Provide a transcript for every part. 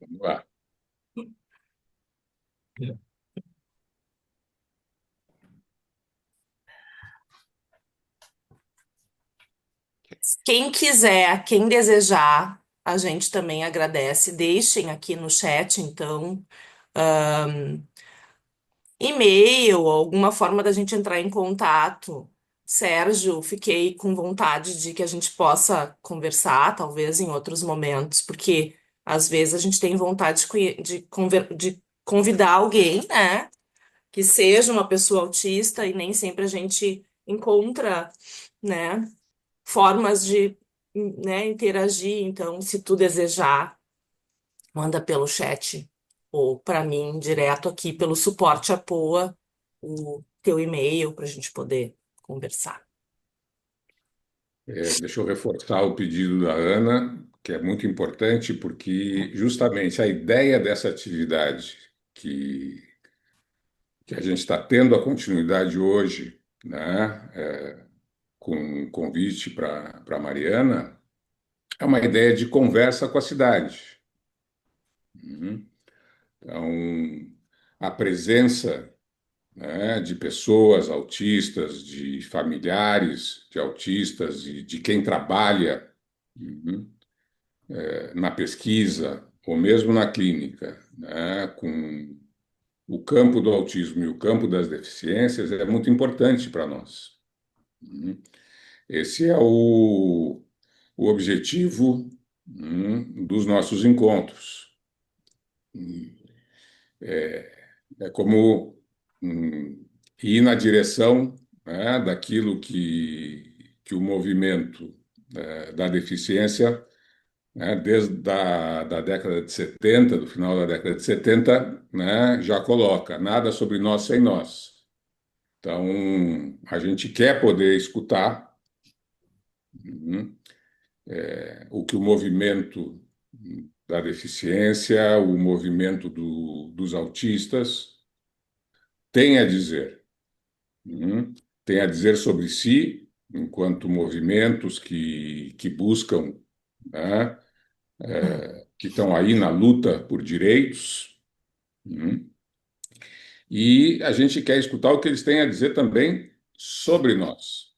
Vamos lá. Quem quiser, quem desejar, a gente também agradece. Deixem aqui no chat, então, e-mail, alguma forma da gente entrar em contato. Sérgio, fiquei com vontade de que a gente possa conversar, talvez em outros momentos, porque às vezes a gente tem vontade de convidar alguém, né, que seja uma pessoa autista e nem sempre a gente encontra, né, formas de, né, interagir. Então, se tu desejar, manda pelo chat ou para mim direto aqui pelo suporte Apoa o teu e-mail para a gente poder conversar. Deixa eu reforçar o pedido da Ana, que é muito importante, porque justamente a ideia dessa atividade que a gente está tendo a continuidade hoje, né, com um convite para Mariana, é uma ideia de conversa com a cidade. Uhum. Então, a presença, né, de pessoas autistas, de familiares de autistas e de quem trabalha, uhum, na pesquisa ou mesmo na clínica, né, com o campo do autismo e o campo das deficiências é muito importante para nós. Uhum. Esse é o objetivo, dos nossos encontros. É como ir na direção, né, daquilo que o movimento, da deficiência, né, desde da década de 70, do final da década de 70, né, já coloca nada sobre nós sem nós. Então, a gente quer poder escutar, uhum, o que o movimento da deficiência, o movimento dos autistas tem a dizer. Tem a dizer sobre si, enquanto movimentos que buscam, né, que estão aí na luta por direitos, uhum, e a gente quer escutar o que eles têm a dizer também sobre nós.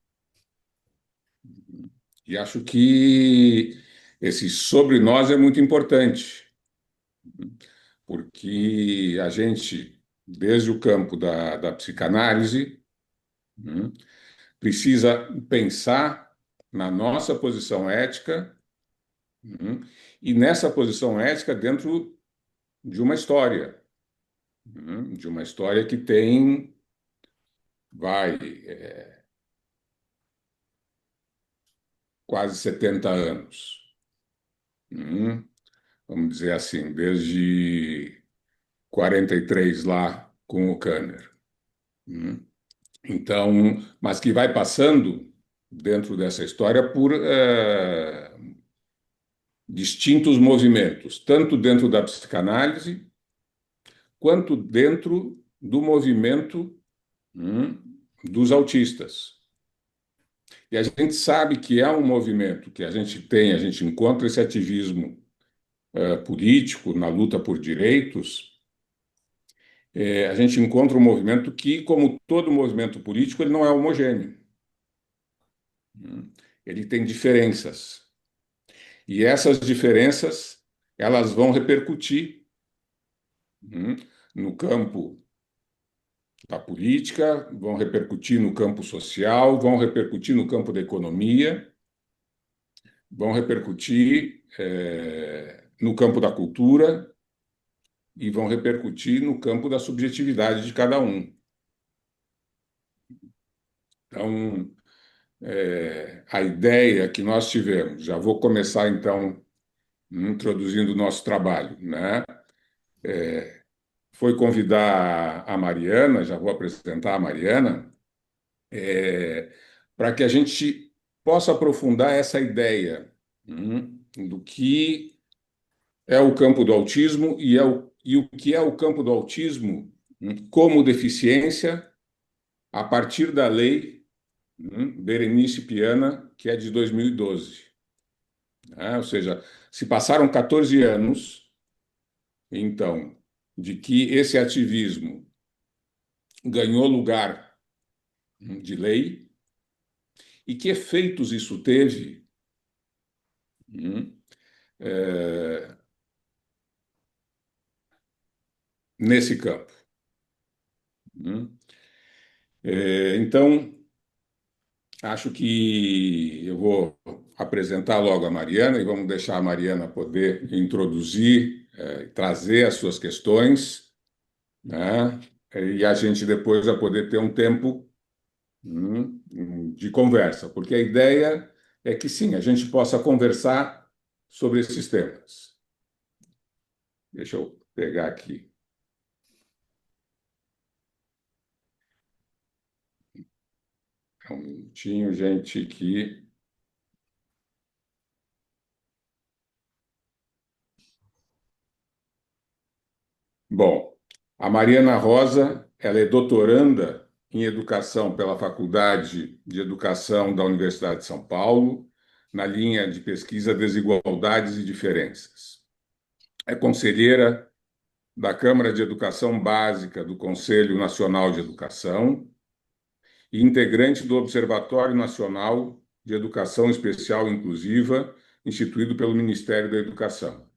E acho que esse sobre nós é muito importante, porque a gente, desde o campo da psicanálise, uhum, precisa pensar na nossa posição ética. Uhum. E nessa posição ética, dentro de uma história, de uma história que tem, vai, quase 70 anos. Uhum. Vamos dizer assim, desde 43 lá com o Kanner. Uhum. Então, mas que vai passando dentro dessa história por distintos movimentos, tanto dentro da psicanálise quanto dentro do movimento, dos autistas. E a gente sabe que é um movimento que a gente encontra esse ativismo político na luta por direitos. A gente encontra um movimento que, como todo movimento político, ele não é homogêneo. Ele tem diferenças. E essas diferenças, elas vão repercutir, hum, no campo da política, vão repercutir no campo social, vão repercutir no campo da economia, vão repercutir no campo da cultura e vão repercutir no campo da subjetividade de cada um. Então, a ideia que nós tivemos, já vou começar então introduzindo o nosso trabalho, né? Foi convidar a Mariana, já vou apresentar a Mariana, para que a gente possa aprofundar essa ideia, do que é o campo do autismo e o que é o campo do autismo, como deficiência a partir da lei, Berenice Piana, que é de 2012. Né? Ou seja, se passaram 14 anos então, de que esse ativismo ganhou lugar de lei e que efeitos isso teve hum, eh, nesse campo. hum. Então, acho que eu vou apresentar logo a Mariana e vamos deixar a Mariana poder introduzir, trazer as suas questões, né? E a gente depois vai poder ter um tempo de conversa, porque a ideia é que sim, a gente possa conversar sobre esses temas. Deixa eu pegar aqui. Um minutinho, gente, que. Bom, a Mariana Rosa, ela é doutoranda em educação pela Faculdade de Educação da Universidade de São Paulo, na linha de pesquisa Desigualdades e Diferenças. É conselheira da Câmara de Educação Básica do Conselho Nacional de Educação e integrante do Observatório Nacional de Educação Especial e Inclusiva, instituído pelo Ministério da Educação.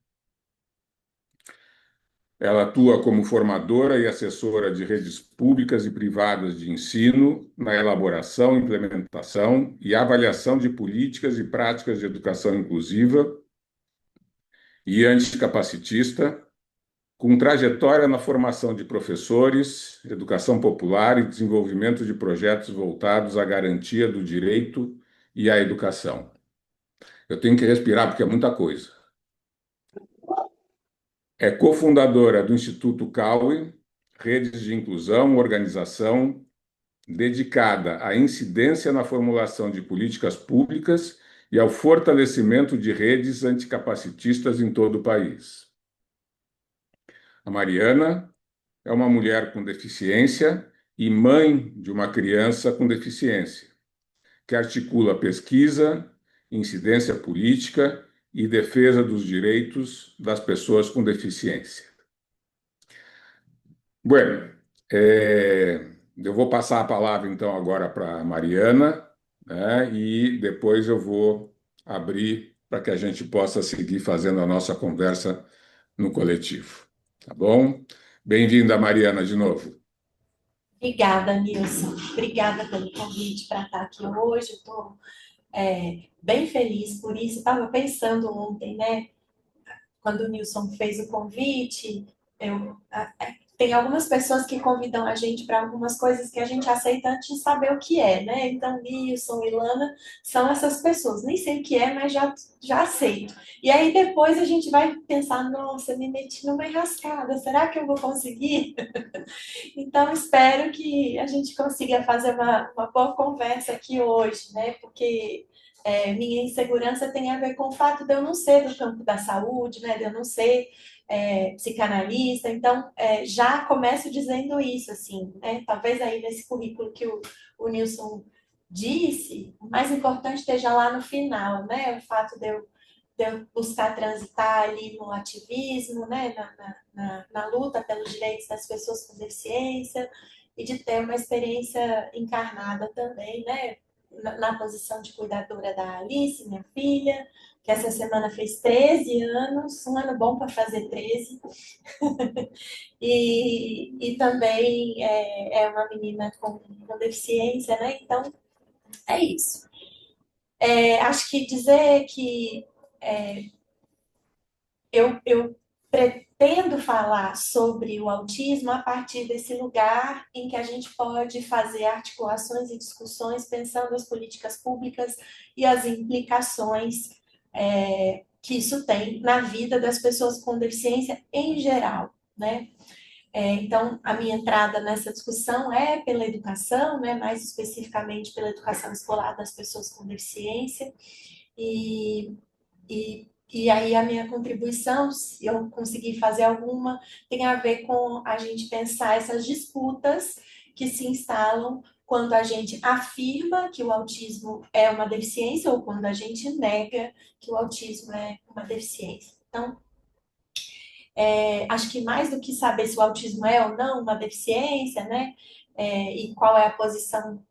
Ela atua como formadora e assessora de redes públicas e privadas de ensino na elaboração, implementação e avaliação de políticas e práticas de educação inclusiva e anticapacitista, com trajetória na formação de professores, educação popular e desenvolvimento de projetos voltados à garantia do direito e à educação. Eu tenho que respirar porque é muita coisa. É cofundadora do Instituto CAUE, Redes de Inclusão, organização dedicada à incidência na formulação de políticas públicas e ao fortalecimento de redes anticapacitistas em todo o país. A Mariana é uma mulher com deficiência e mãe de uma criança com deficiência, que articula pesquisa, incidência política e defesa dos direitos das pessoas com deficiência. Bueno, eu vou passar a palavra então agora para a Mariana, né, e depois eu vou abrir para que a gente possa seguir fazendo a nossa conversa no coletivo. Tá bom? Bem-vinda, Mariana, de novo. Obrigada, Nilson. Obrigada pelo convite para estar aqui hoje. Estou bem feliz por isso. Estava pensando ontem, né? Quando o Nilson fez o convite, tem algumas pessoas que convidam a gente para algumas coisas que a gente aceita antes de saber o que é, né? Então, Nilson e Lana são essas pessoas. Nem sei o que é, mas já aceito. E aí depois a gente vai pensar, nossa, me meti numa enrascada, será que eu vou conseguir? Então, espero que a gente consiga fazer uma boa conversa aqui hoje, né? Porque minha insegurança tem a ver com o fato de eu não ser do campo da saúde, né? De eu não ser psicanalista. Então, já começo dizendo isso, assim, né? Talvez aí nesse currículo que o Nilson disse, o mais importante esteja lá no final, né? O fato de eu buscar transitar ali no ativismo, né? Na luta pelos direitos das pessoas com deficiência e de ter uma experiência encarnada também, né? Na posição de cuidadora da Alice, minha filha, que essa semana fez 13 anos, um ano bom para fazer 13. E também uma menina com deficiência, né? Então, é isso. Acho que dizer que eu pretendo falar sobre o autismo a partir desse lugar em que a gente pode fazer articulações e discussões pensando as políticas públicas e as implicações que isso tem na vida das pessoas com deficiência em geral, né? Então, a minha entrada nessa discussão é pela educação, né? Mais especificamente pela educação escolar das pessoas com deficiência, e aí a minha contribuição, se eu conseguir fazer alguma, tem a ver com a gente pensar essas disputas que se instalam quando a gente afirma que o autismo é uma deficiência ou quando a gente nega que o autismo é uma deficiência. Então, Acho que mais do que saber se o autismo é ou não uma deficiência, né? E qual é a posição,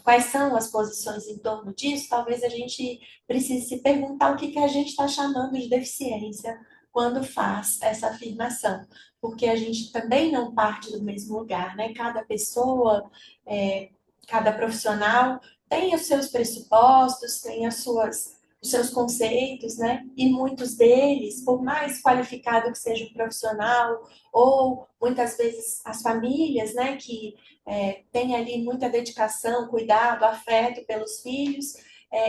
quais são as posições em torno disso, talvez a gente precise se perguntar o que que a gente está chamando de deficiência quando faz essa afirmação, porque a gente também não parte do mesmo lugar, né? Cada pessoa, é, cada profissional tem os seus pressupostos, tem os seus conceitos, né? E muitos deles, por mais qualificado que seja o profissional, ou muitas vezes as famílias, né, que têm ali muita dedicação, cuidado, afeto pelos filhos,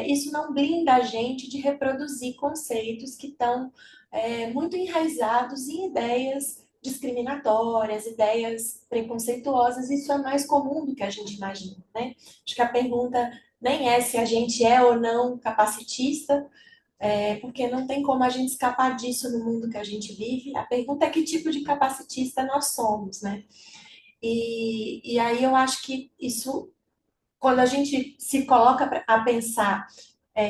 isso não blinda a gente de reproduzir conceitos que estão muito enraizados em ideias discriminatórias, ideias preconceituosas. Isso é mais comum do que a gente imagina, né? Acho que a pergunta nem é se a gente é ou não capacitista, porque não tem como a gente escapar disso no mundo que a gente vive. A pergunta é que tipo de capacitista nós somos, né? E aí eu acho que isso, quando a gente se coloca a pensar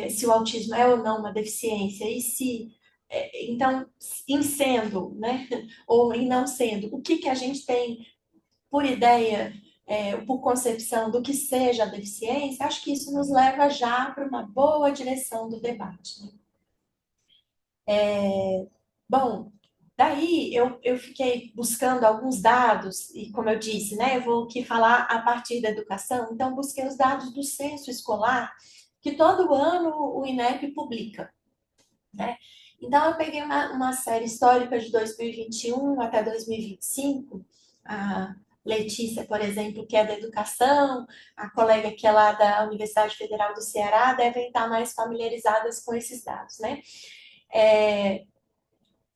se o autismo é ou não uma deficiência, e se, então, em sendo, né, ou em não sendo, o que que a gente tem por ideia, por concepção do que seja a deficiência, acho que isso nos leva já para uma boa direção do debate, né? Bom, daí eu fiquei buscando alguns dados, e como eu disse, né, eu vou aqui falar a partir da educação, então busquei os dados do censo escolar, que todo ano o INEP publica, né? Então eu peguei uma série histórica de 2021 até 2025, a Letícia, por exemplo, que é da educação, a colega que é lá da Universidade Federal do Ceará, devem estar mais familiarizadas com esses dados, né?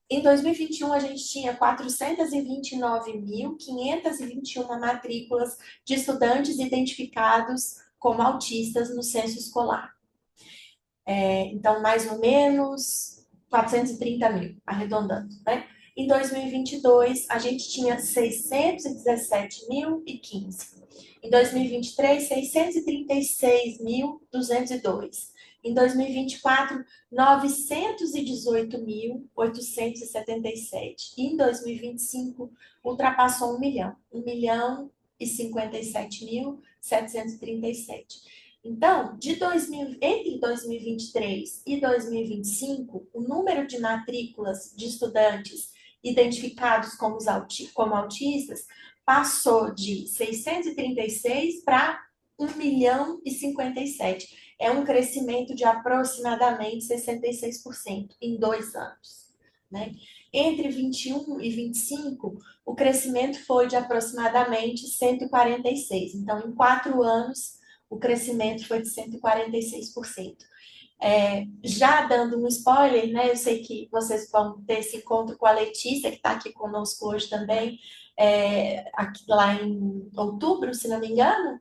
Em 2021, a gente tinha 429.521 matrículas de estudantes identificados como autistas no censo escolar. Então, mais ou menos 430 mil, arredondando, né? Em 2022, a gente tinha 617.015. Em 2023, 636.202. Em 2024, 918.877. E em 2025, ultrapassou 1 milhão. 1.057.737. Então, entre 2023 e 2025, o número de matrículas de estudantes identificados como autistas passou de 636 para 1.057. É um crescimento de aproximadamente 66% em 2 anos, né? Entre 21 e 25, o crescimento foi de aproximadamente 146. Então, em 4 anos, o crescimento foi de 146%. Já dando um spoiler, né? Eu sei que vocês vão ter esse encontro com a Letícia, que está aqui conosco hoje também, aqui, lá em outubro, se não me engano.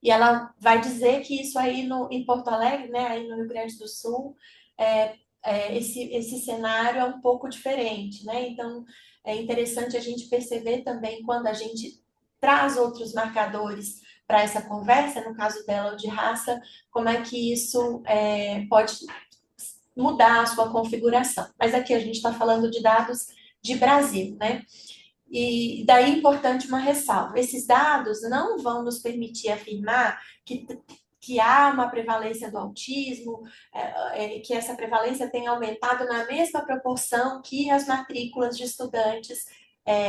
E ela vai dizer que isso aí em Porto Alegre, né, aí no Rio Grande do Sul, esse cenário é um pouco diferente, né? Então, é interessante a gente perceber também quando a gente traz outros marcadores para essa conversa, no caso dela, o de raça, como é que isso pode mudar a sua configuração. Mas aqui a gente está falando de dados de Brasil, né? E daí é importante uma ressalva: esses dados não vão nos permitir afirmar que há uma prevalência do autismo, que essa prevalência tem aumentado na mesma proporção que as matrículas de estudantes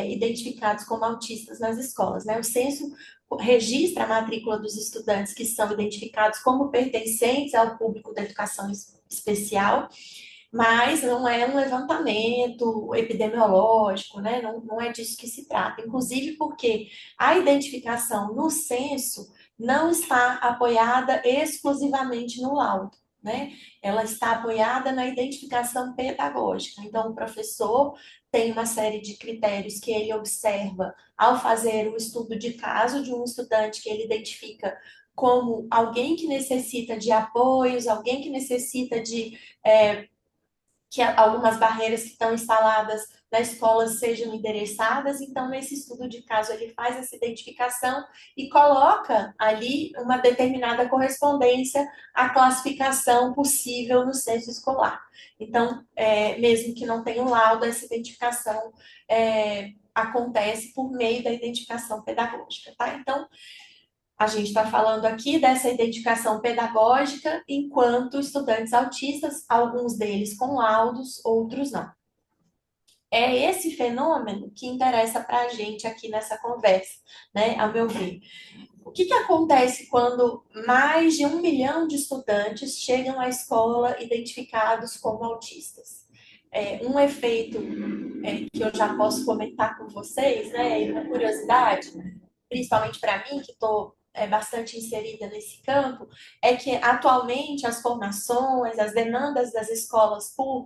identificados como autistas nas escolas, né? O censo registra a matrícula dos estudantes que são identificados como pertencentes ao público da educação especial, mas não é um levantamento epidemiológico, né? Não é disso que se trata. Inclusive porque a identificação no censo não está apoiada exclusivamente no laudo, né? Ela está apoiada na identificação pedagógica. Então, o professor tem uma série de critérios que ele observa ao fazer o estudo de caso de um estudante que ele identifica como alguém que necessita de apoios, alguém que necessita de que algumas barreiras que estão instaladas na escola sejam endereçadas. Então, nesse estudo de caso, ele faz essa identificação e coloca ali uma determinada correspondência à classificação possível no censo escolar. Então, mesmo que não tenha um laudo, essa identificação acontece por meio da identificação pedagógica, tá? Então, a gente está falando aqui dessa identificação pedagógica enquanto estudantes autistas, alguns deles com laudos, outros não. É esse fenômeno que interessa para a gente aqui nessa conversa, né? A meu ver. O que acontece quando mais de 1 milhão de estudantes chegam à escola identificados como autistas? Um efeito que eu já posso comentar com vocês, né? Uma curiosidade, principalmente para mim, que estou bastante inserida nesse campo, é que atualmente as formações, as demandas das escolas por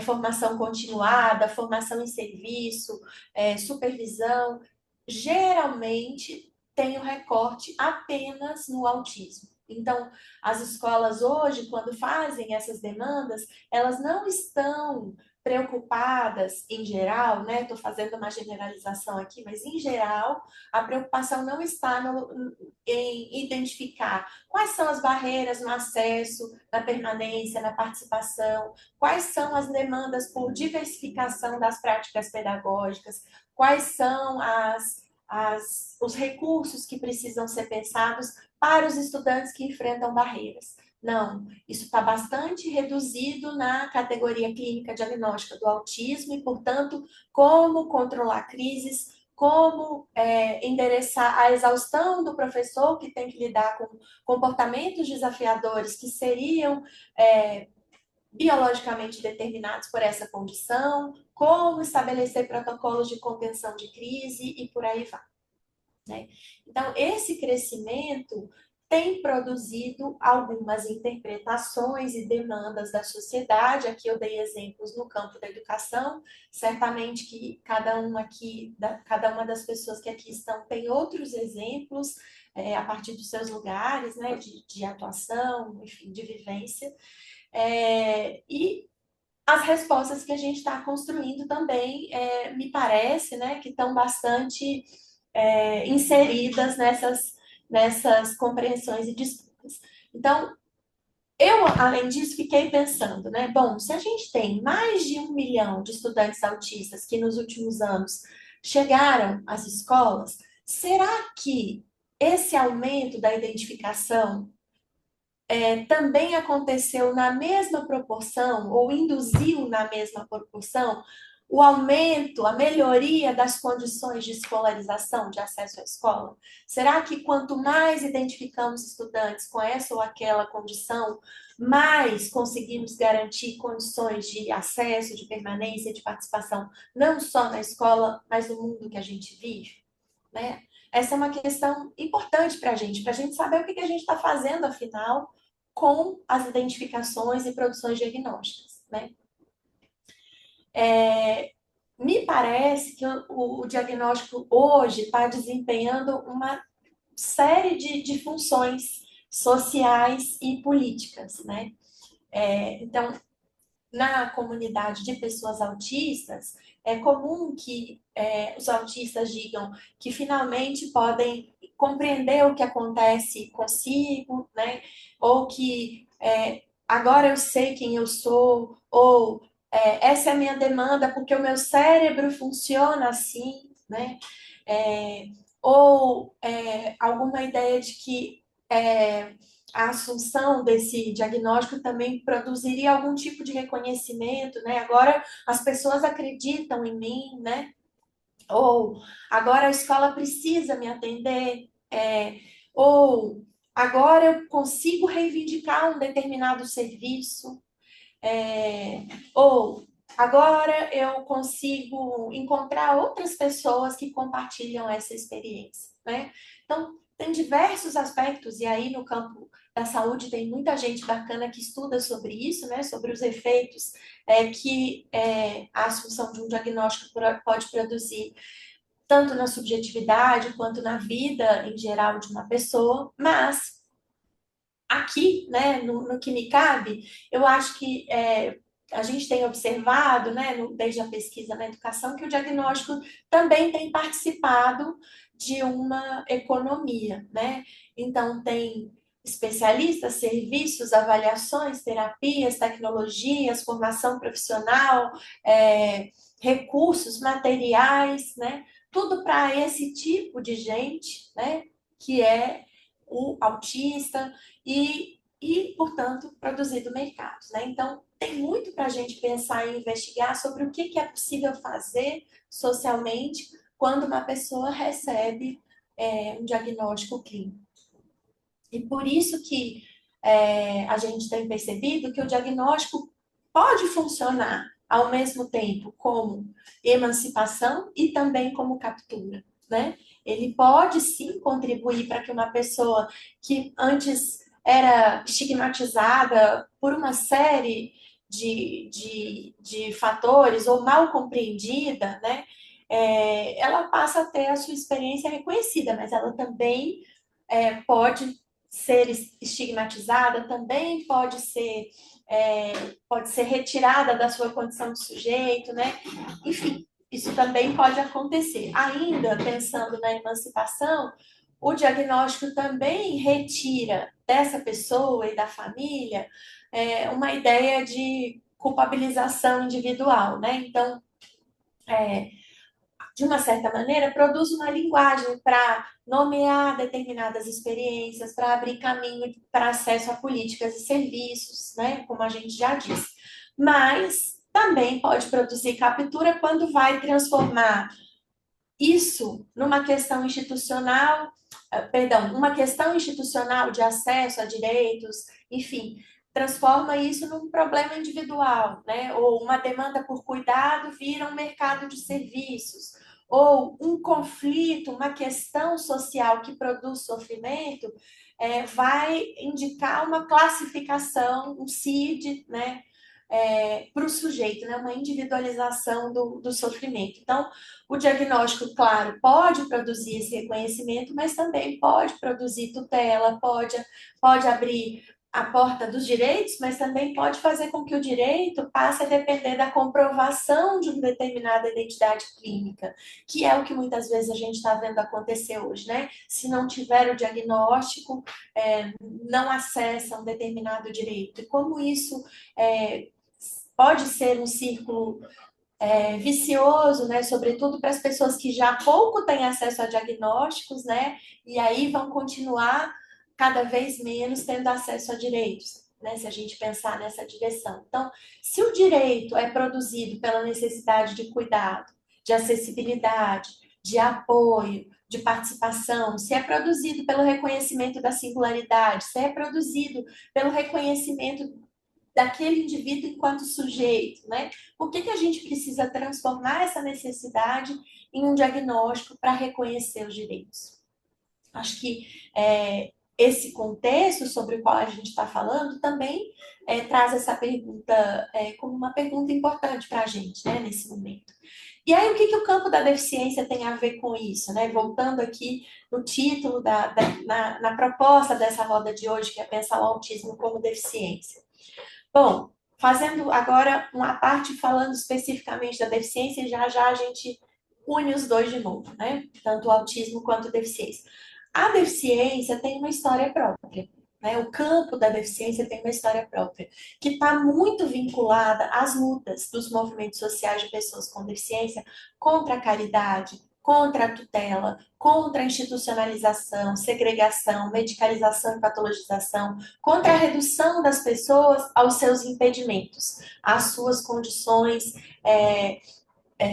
formação continuada, formação em serviço, supervisão, geralmente tem o recorte apenas no autismo. Então, as escolas hoje, quando fazem essas demandas, elas não estão preocupadas, em geral, né? Estou fazendo uma generalização aqui, mas em geral, a preocupação não está em identificar quais são as barreiras no acesso, na permanência, na participação, quais são as demandas por diversificação das práticas pedagógicas, quais são os recursos que precisam ser pensados para os estudantes que enfrentam barreiras. Não, isso está bastante reduzido na categoria clínica diagnóstica do autismo e, portanto, como controlar crises, como endereçar a exaustão do professor que tem que lidar com comportamentos desafiadores que seriam biologicamente determinados por essa condição, como estabelecer protocolos de contenção de crise e por aí vai. Né? Então, esse crescimento tem produzido algumas interpretações e demandas da sociedade. Aqui eu dei exemplos no campo da educação. Certamente que cada uma das pessoas que aqui estão tem outros exemplos a partir dos seus lugares, né, de atuação, enfim, de vivência. E as respostas que a gente está construindo também, me parece, né, que estão bastante inseridas nessas compreensões e disputas. Então, eu, além disso, fiquei pensando, né? Bom, se a gente tem mais de 1 milhão de estudantes autistas que nos últimos anos chegaram às escolas, será que esse aumento da identificação também aconteceu na mesma proporção, ou induziu na mesma proporção, o aumento, a melhoria das condições de escolarização, de acesso à escola? Será que quanto mais identificamos estudantes com essa ou aquela condição, mais conseguimos garantir condições de acesso, de permanência, de participação, não só na escola, mas no mundo que a gente vive? Né? Essa é uma questão importante para a gente saber o que a gente está fazendo, afinal, com as identificações e produções diagnósticas, né? Me parece que o diagnóstico hoje está desempenhando uma série de funções sociais e políticas, né? Então, na comunidade de pessoas autistas, é comum que os autistas digam que finalmente podem compreender o que acontece consigo, né? Ou que agora eu sei quem eu sou, ou essa é a minha demanda porque o meu cérebro funciona assim, né? Ou alguma ideia de que a assunção desse diagnóstico também produziria algum tipo de reconhecimento, né? Agora as pessoas acreditam em mim, né? Ou agora a escola precisa me atender, ou agora eu consigo reivindicar um determinado serviço, ou agora eu consigo encontrar outras pessoas que compartilham essa experiência, né? Então, tem diversos aspectos, e aí no campo da saúde tem muita gente bacana que estuda sobre isso, né? Sobre os efeitos que a assunção de um diagnóstico pode produzir, tanto na subjetividade quanto na vida em geral de uma pessoa, mas aqui, né, no que me cabe, eu acho que a gente tem observado, né, desde a pesquisa na educação, que o diagnóstico também tem participado de uma economia, né? Então, tem especialistas, serviços, avaliações, terapias, tecnologias, formação profissional, recursos materiais, né? Tudo para esse tipo de gente, né? Que é o autista portanto, produzido mercados, né? Então, tem muito para a gente pensar e investigar sobre o que é possível fazer socialmente quando uma pessoa recebe um diagnóstico clínico. E por isso que a gente tem percebido que o diagnóstico pode funcionar ao mesmo tempo como emancipação e também como captura, né? Ele pode sim contribuir para que uma pessoa que antes era estigmatizada por uma série de fatores ou mal compreendida, né? Ela passa a ter a sua experiência reconhecida, mas ela também pode ser estigmatizada, também pode ser retirada da sua condição de sujeito, né? Enfim, isso também pode acontecer. Ainda pensando na emancipação, o diagnóstico também retira dessa pessoa e da família uma ideia de culpabilização individual, né? Então, de uma certa maneira, produz uma linguagem para nomear determinadas experiências, para abrir caminho para acesso a políticas e serviços, né? Como a gente já disse. Mas também pode produzir captura quando vai transformar isso numa questão institucional, uma questão institucional de acesso a direitos, enfim, transforma isso num problema individual, né? Ou uma demanda por cuidado vira um mercado de serviços, ou um conflito, uma questão social que produz sofrimento, vai indicar uma classificação, um CID, né? Para o sujeito, né? Uma individualização do sofrimento. Então, o diagnóstico, claro, pode produzir esse reconhecimento, mas também pode produzir tutela, pode abrir a porta dos direitos, mas também pode fazer com que o direito passe a depender da comprovação de uma determinada identidade clínica, que é o que muitas vezes a gente está vendo acontecer hoje, né? Se não tiver o diagnóstico, não acessa um determinado direito. E como isso pode ser um círculo vicioso, né? Sobretudo para as pessoas que já há pouco têm acesso a diagnósticos, né? E aí vão continuar cada vez menos tendo acesso a direitos, né? Se a gente pensar nessa direção. Então, se o direito é produzido pela necessidade de cuidado, de acessibilidade, de apoio, de participação, se é produzido pelo reconhecimento da singularidade, se é produzido pelo reconhecimento daquele indivíduo enquanto sujeito, né? Por que a gente precisa transformar essa necessidade em um diagnóstico para reconhecer os direitos? Acho que esse contexto sobre o qual a gente está falando também traz essa pergunta como uma pergunta importante para a gente, né, nesse momento. E aí, o que o campo da deficiência tem a ver com isso, né? Voltando aqui no título, na proposta dessa roda de hoje, que é pensar o autismo como deficiência. Bom, fazendo agora uma parte falando especificamente da deficiência, já já a gente une os dois de novo, né? Tanto o autismo quanto a deficiência. A deficiência tem uma história própria, né? O campo da deficiência tem uma história própria, que está muito vinculada às lutas dos movimentos sociais de pessoas com deficiência contra a caridade, contra a tutela, contra a institucionalização, segregação, medicalização e patologização, contra a redução das pessoas aos seus impedimentos, às suas condições,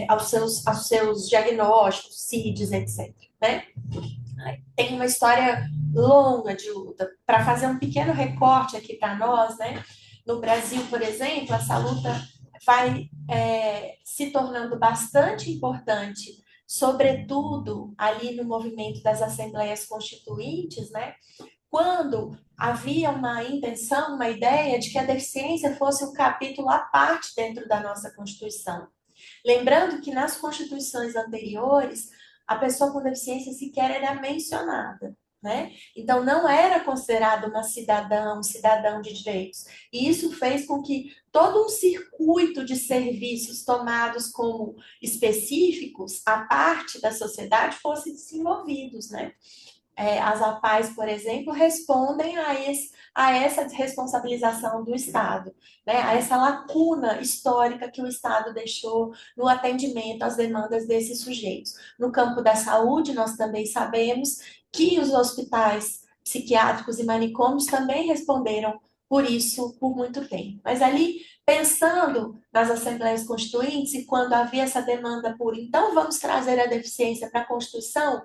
aos seus diagnósticos, CIDs, etc. Né? Tem uma história longa de luta. Para fazer um pequeno recorte aqui para nós, né? No Brasil, por exemplo, essa luta vai se tornando bastante importante, sobretudo ali no movimento das assembleias constituintes, né? Quando havia uma intenção, uma ideia de que a deficiência fosse um capítulo à parte dentro da nossa Constituição. Lembrando que nas constituições anteriores, a pessoa com deficiência sequer era mencionada, né? Então, não era considerado uma cidadã, um cidadão de direitos. E isso fez com que todo um circuito de serviços tomados como específicos, à parte da sociedade, fossem desenvolvidos, né? As APAES, por exemplo, respondem a essa responsabilização do Estado, né? A essa lacuna histórica que o Estado deixou no atendimento às demandas desses sujeitos. No campo da saúde, nós também sabemos que os hospitais psiquiátricos e manicômios também responderam por isso por muito tempo. Mas ali, pensando nas assembleias constituintes e quando havia essa demanda por, então vamos trazer a deficiência para a Constituição,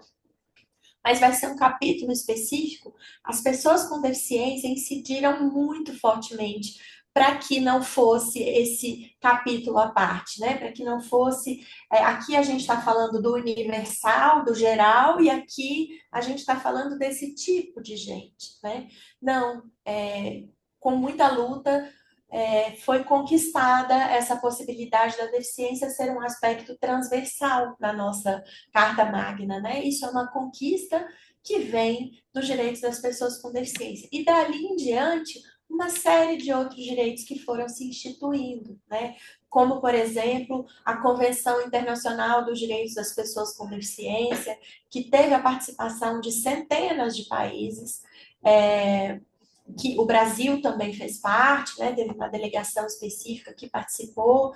mas vai ser um capítulo específico, as pessoas com deficiência incidiram muito fortemente para que não fosse esse capítulo à parte, né? Para que não fosse. Aqui a gente está falando do universal, do geral, e aqui a gente está falando desse tipo de gente, né? Não, com muita luta, foi conquistada essa possibilidade da deficiência ser um aspecto transversal na nossa Carta Magna, né? Isso é uma conquista que vem dos direitos das pessoas com deficiência. E dali em diante, uma série de outros direitos que foram se instituindo, né? Como, por exemplo, a Convenção Internacional dos Direitos das Pessoas com Deficiência, que teve a participação de centenas de países, que o Brasil também fez parte, né? Teve uma delegação específica que participou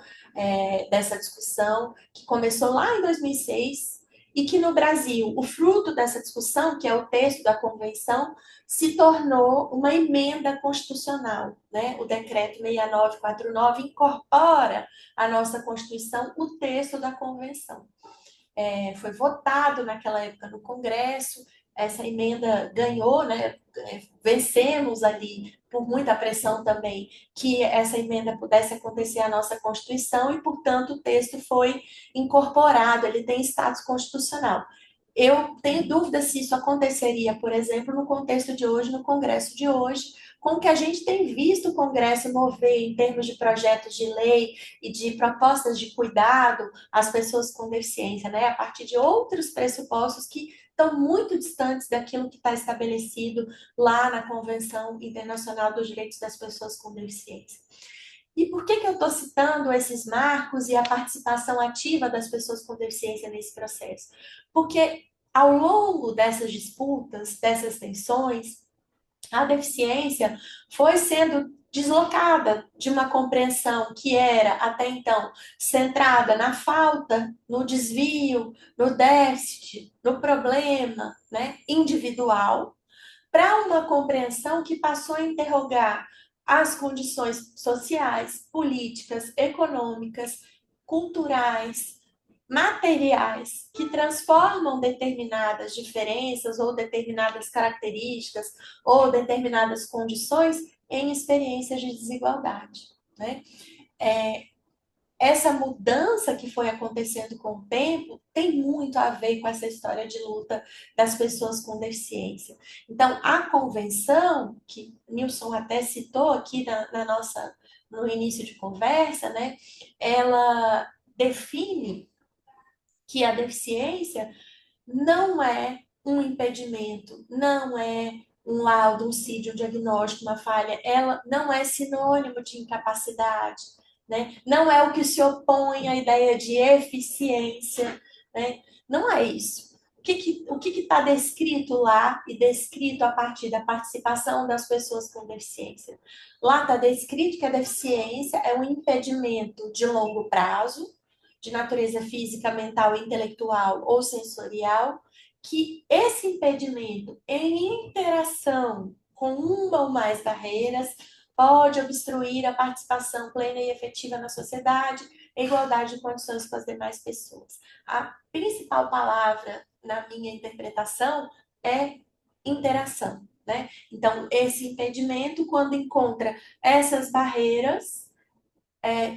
dessa discussão, que começou lá em 2006, e que no Brasil, o fruto dessa discussão, que é o texto da convenção, se tornou uma emenda constitucional, né? O decreto 6949 incorpora à nossa Constituição o texto da convenção. Foi votado naquela época no Congresso, essa emenda ganhou, né? Vencemos ali por muita pressão também que essa emenda pudesse acontecer à nossa Constituição e, portanto, o texto foi incorporado, ele tem status constitucional. Eu tenho dúvida se isso aconteceria, por exemplo, no contexto de hoje, no Congresso de hoje, com o que a gente tem visto o Congresso mover em termos de projetos de lei e de propostas de cuidado às pessoas com deficiência, né? A partir de outros pressupostos que estão muito distantes daquilo que está estabelecido lá na Convenção Internacional dos Direitos das Pessoas com Deficiência. E por que eu estou citando esses marcos e a participação ativa das pessoas com deficiência nesse processo? Porque ao longo dessas disputas, dessas tensões, a deficiência foi sendo deslocada de uma compreensão que era até então centrada na falta, no desvio, no déficit, no problema, né, individual, para uma compreensão que passou a interrogar as condições sociais, políticas, econômicas, culturais, materiais que transformam determinadas diferenças ou determinadas características ou determinadas condições em experiências de desigualdade, né? Essa mudança que foi acontecendo com o tempo tem muito a ver com essa história de luta das pessoas com deficiência. Então, a convenção, que Nilson até citou aqui no início de conversa, né, ela define que a deficiência não é um impedimento, não é um laudo, um CID, um diagnóstico, uma falha, ela não é sinônimo de incapacidade, né? Não é o que se opõe à ideia de eficiência, né? Não é isso. O que está descrito lá e descrito a partir da participação das pessoas com deficiência? Lá está descrito que a deficiência é um impedimento de longo prazo, de natureza física, mental, intelectual ou sensorial, que esse impedimento em interação com uma ou mais barreiras pode obstruir a participação plena e efetiva na sociedade e igualdade de condições com as demais pessoas. A principal palavra na minha interpretação é interação, né? Então, esse impedimento, quando encontra essas barreiras,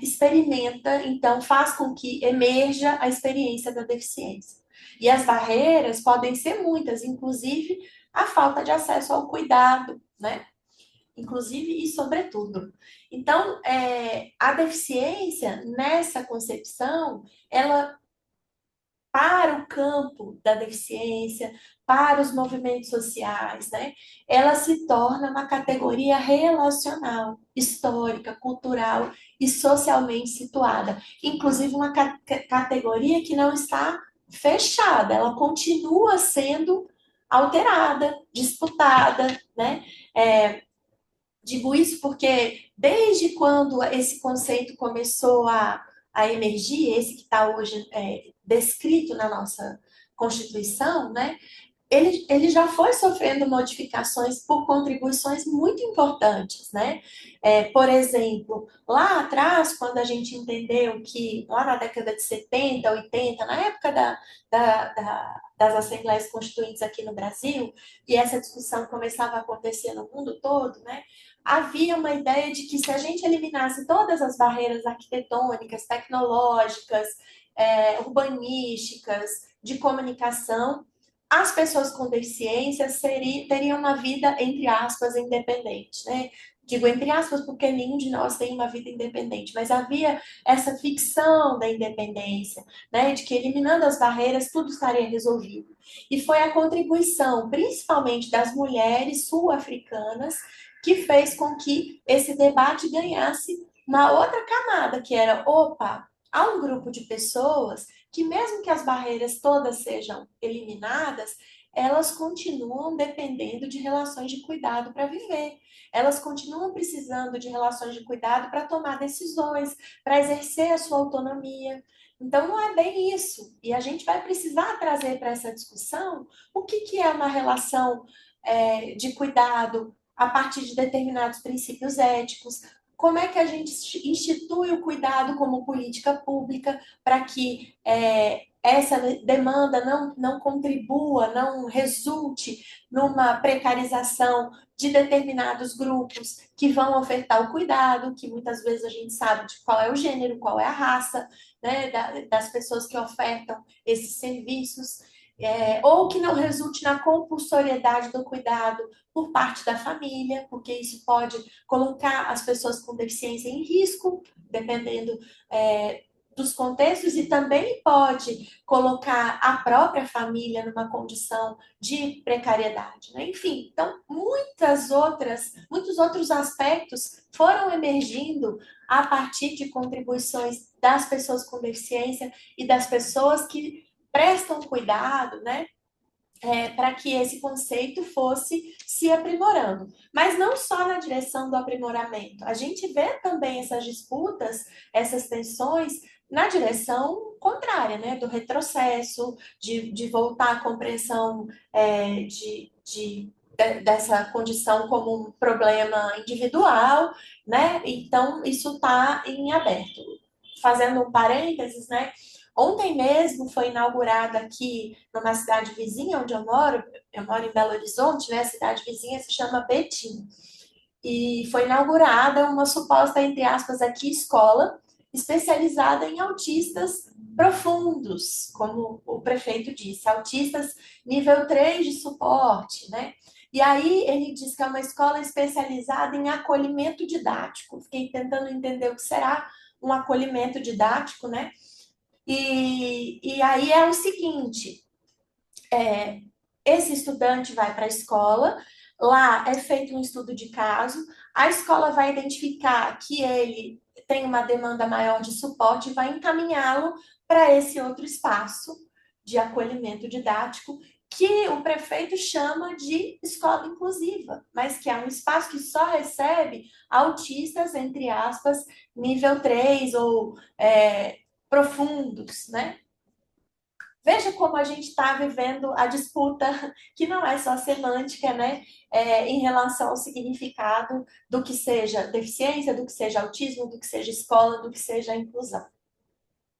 experimenta, então faz com que emerja a experiência da deficiência. E as barreiras podem ser muitas, inclusive a falta de acesso ao cuidado, né? Inclusive e sobretudo. Então, a deficiência, nessa concepção, ela para o campo da deficiência, para os movimentos sociais, né? Ela se torna uma categoria relacional, histórica, cultural e socialmente situada. Inclusive, uma categoria que não está fechada, ela continua sendo alterada, disputada, né? Digo isso porque desde quando esse conceito começou a emergir, esse que está hoje descrito na nossa Constituição, né? Ele já foi sofrendo modificações por contribuições muito importantes, né? Por exemplo, lá atrás, quando a gente entendeu que, lá na década de 70, 80, na época das Assembleias Constituintes aqui no Brasil, e essa discussão começava a acontecer no mundo todo, né? Havia uma ideia de que se a gente eliminasse todas as barreiras arquitetônicas, tecnológicas, urbanísticas, de comunicação, as pessoas com deficiência teriam uma vida, entre aspas, independente, né? Digo entre aspas porque nenhum de nós tem uma vida independente, mas havia essa ficção da independência, né? De que eliminando as barreiras tudo estaria resolvido. E foi a contribuição, principalmente das mulheres sul-africanas, que fez com que esse debate ganhasse uma outra camada, que era, opa, há um grupo de pessoas que mesmo que as barreiras todas sejam eliminadas, elas continuam dependendo de relações de cuidado para viver. Elas continuam precisando de relações de cuidado para tomar decisões, para exercer a sua autonomia. Então, não é bem isso. E a gente vai precisar trazer para essa discussão o que é uma relação de cuidado a partir de determinados princípios éticos, como é que a gente institui o cuidado como política pública para que essa demanda não contribua, não resulte numa precarização de determinados grupos que vão ofertar o cuidado, que muitas vezes a gente sabe de qual é o gênero, qual é a raça, né, das pessoas que ofertam esses serviços, ou que não resulte na compulsoriedade do cuidado por parte da família, porque isso pode colocar as pessoas com deficiência em risco, dependendo dos contextos, e também pode colocar a própria família numa condição de precariedade, né? Enfim, então muitos outros aspectos foram emergindo a partir de contribuições das pessoas com deficiência e das pessoas que prestam cuidado, né? Para que esse conceito fosse se aprimorando. Mas não só na direção do aprimoramento. A gente vê também essas disputas, essas tensões, na direção contrária, né? Do retrocesso, de voltar à compreensão dessa condição como um problema individual, né? Então, isso está em aberto. Fazendo um parênteses, né? Ontem mesmo foi inaugurada aqui numa cidade vizinha onde eu moro em Belo Horizonte, né? A cidade vizinha se chama Betim. E foi inaugurada uma suposta, entre aspas, aqui, escola especializada em autistas profundos, como o prefeito disse, autistas nível 3 de suporte, né? E aí ele diz que é uma escola especializada em acolhimento didático. Fiquei tentando entender o que será um acolhimento didático, né? E aí é o seguinte, esse estudante vai para a escola, lá é feito um estudo de caso, a escola vai identificar que ele tem uma demanda maior de suporte e vai encaminhá-lo para esse outro espaço de acolhimento didático, que o prefeito chama de escola inclusiva, mas que é um espaço que só recebe autistas, entre aspas, nível 3 ou profundos, né? Veja como a gente está vivendo a disputa, que não é só semântica, né? Em relação ao significado do que seja deficiência, do que seja autismo, do que seja escola, do que seja inclusão.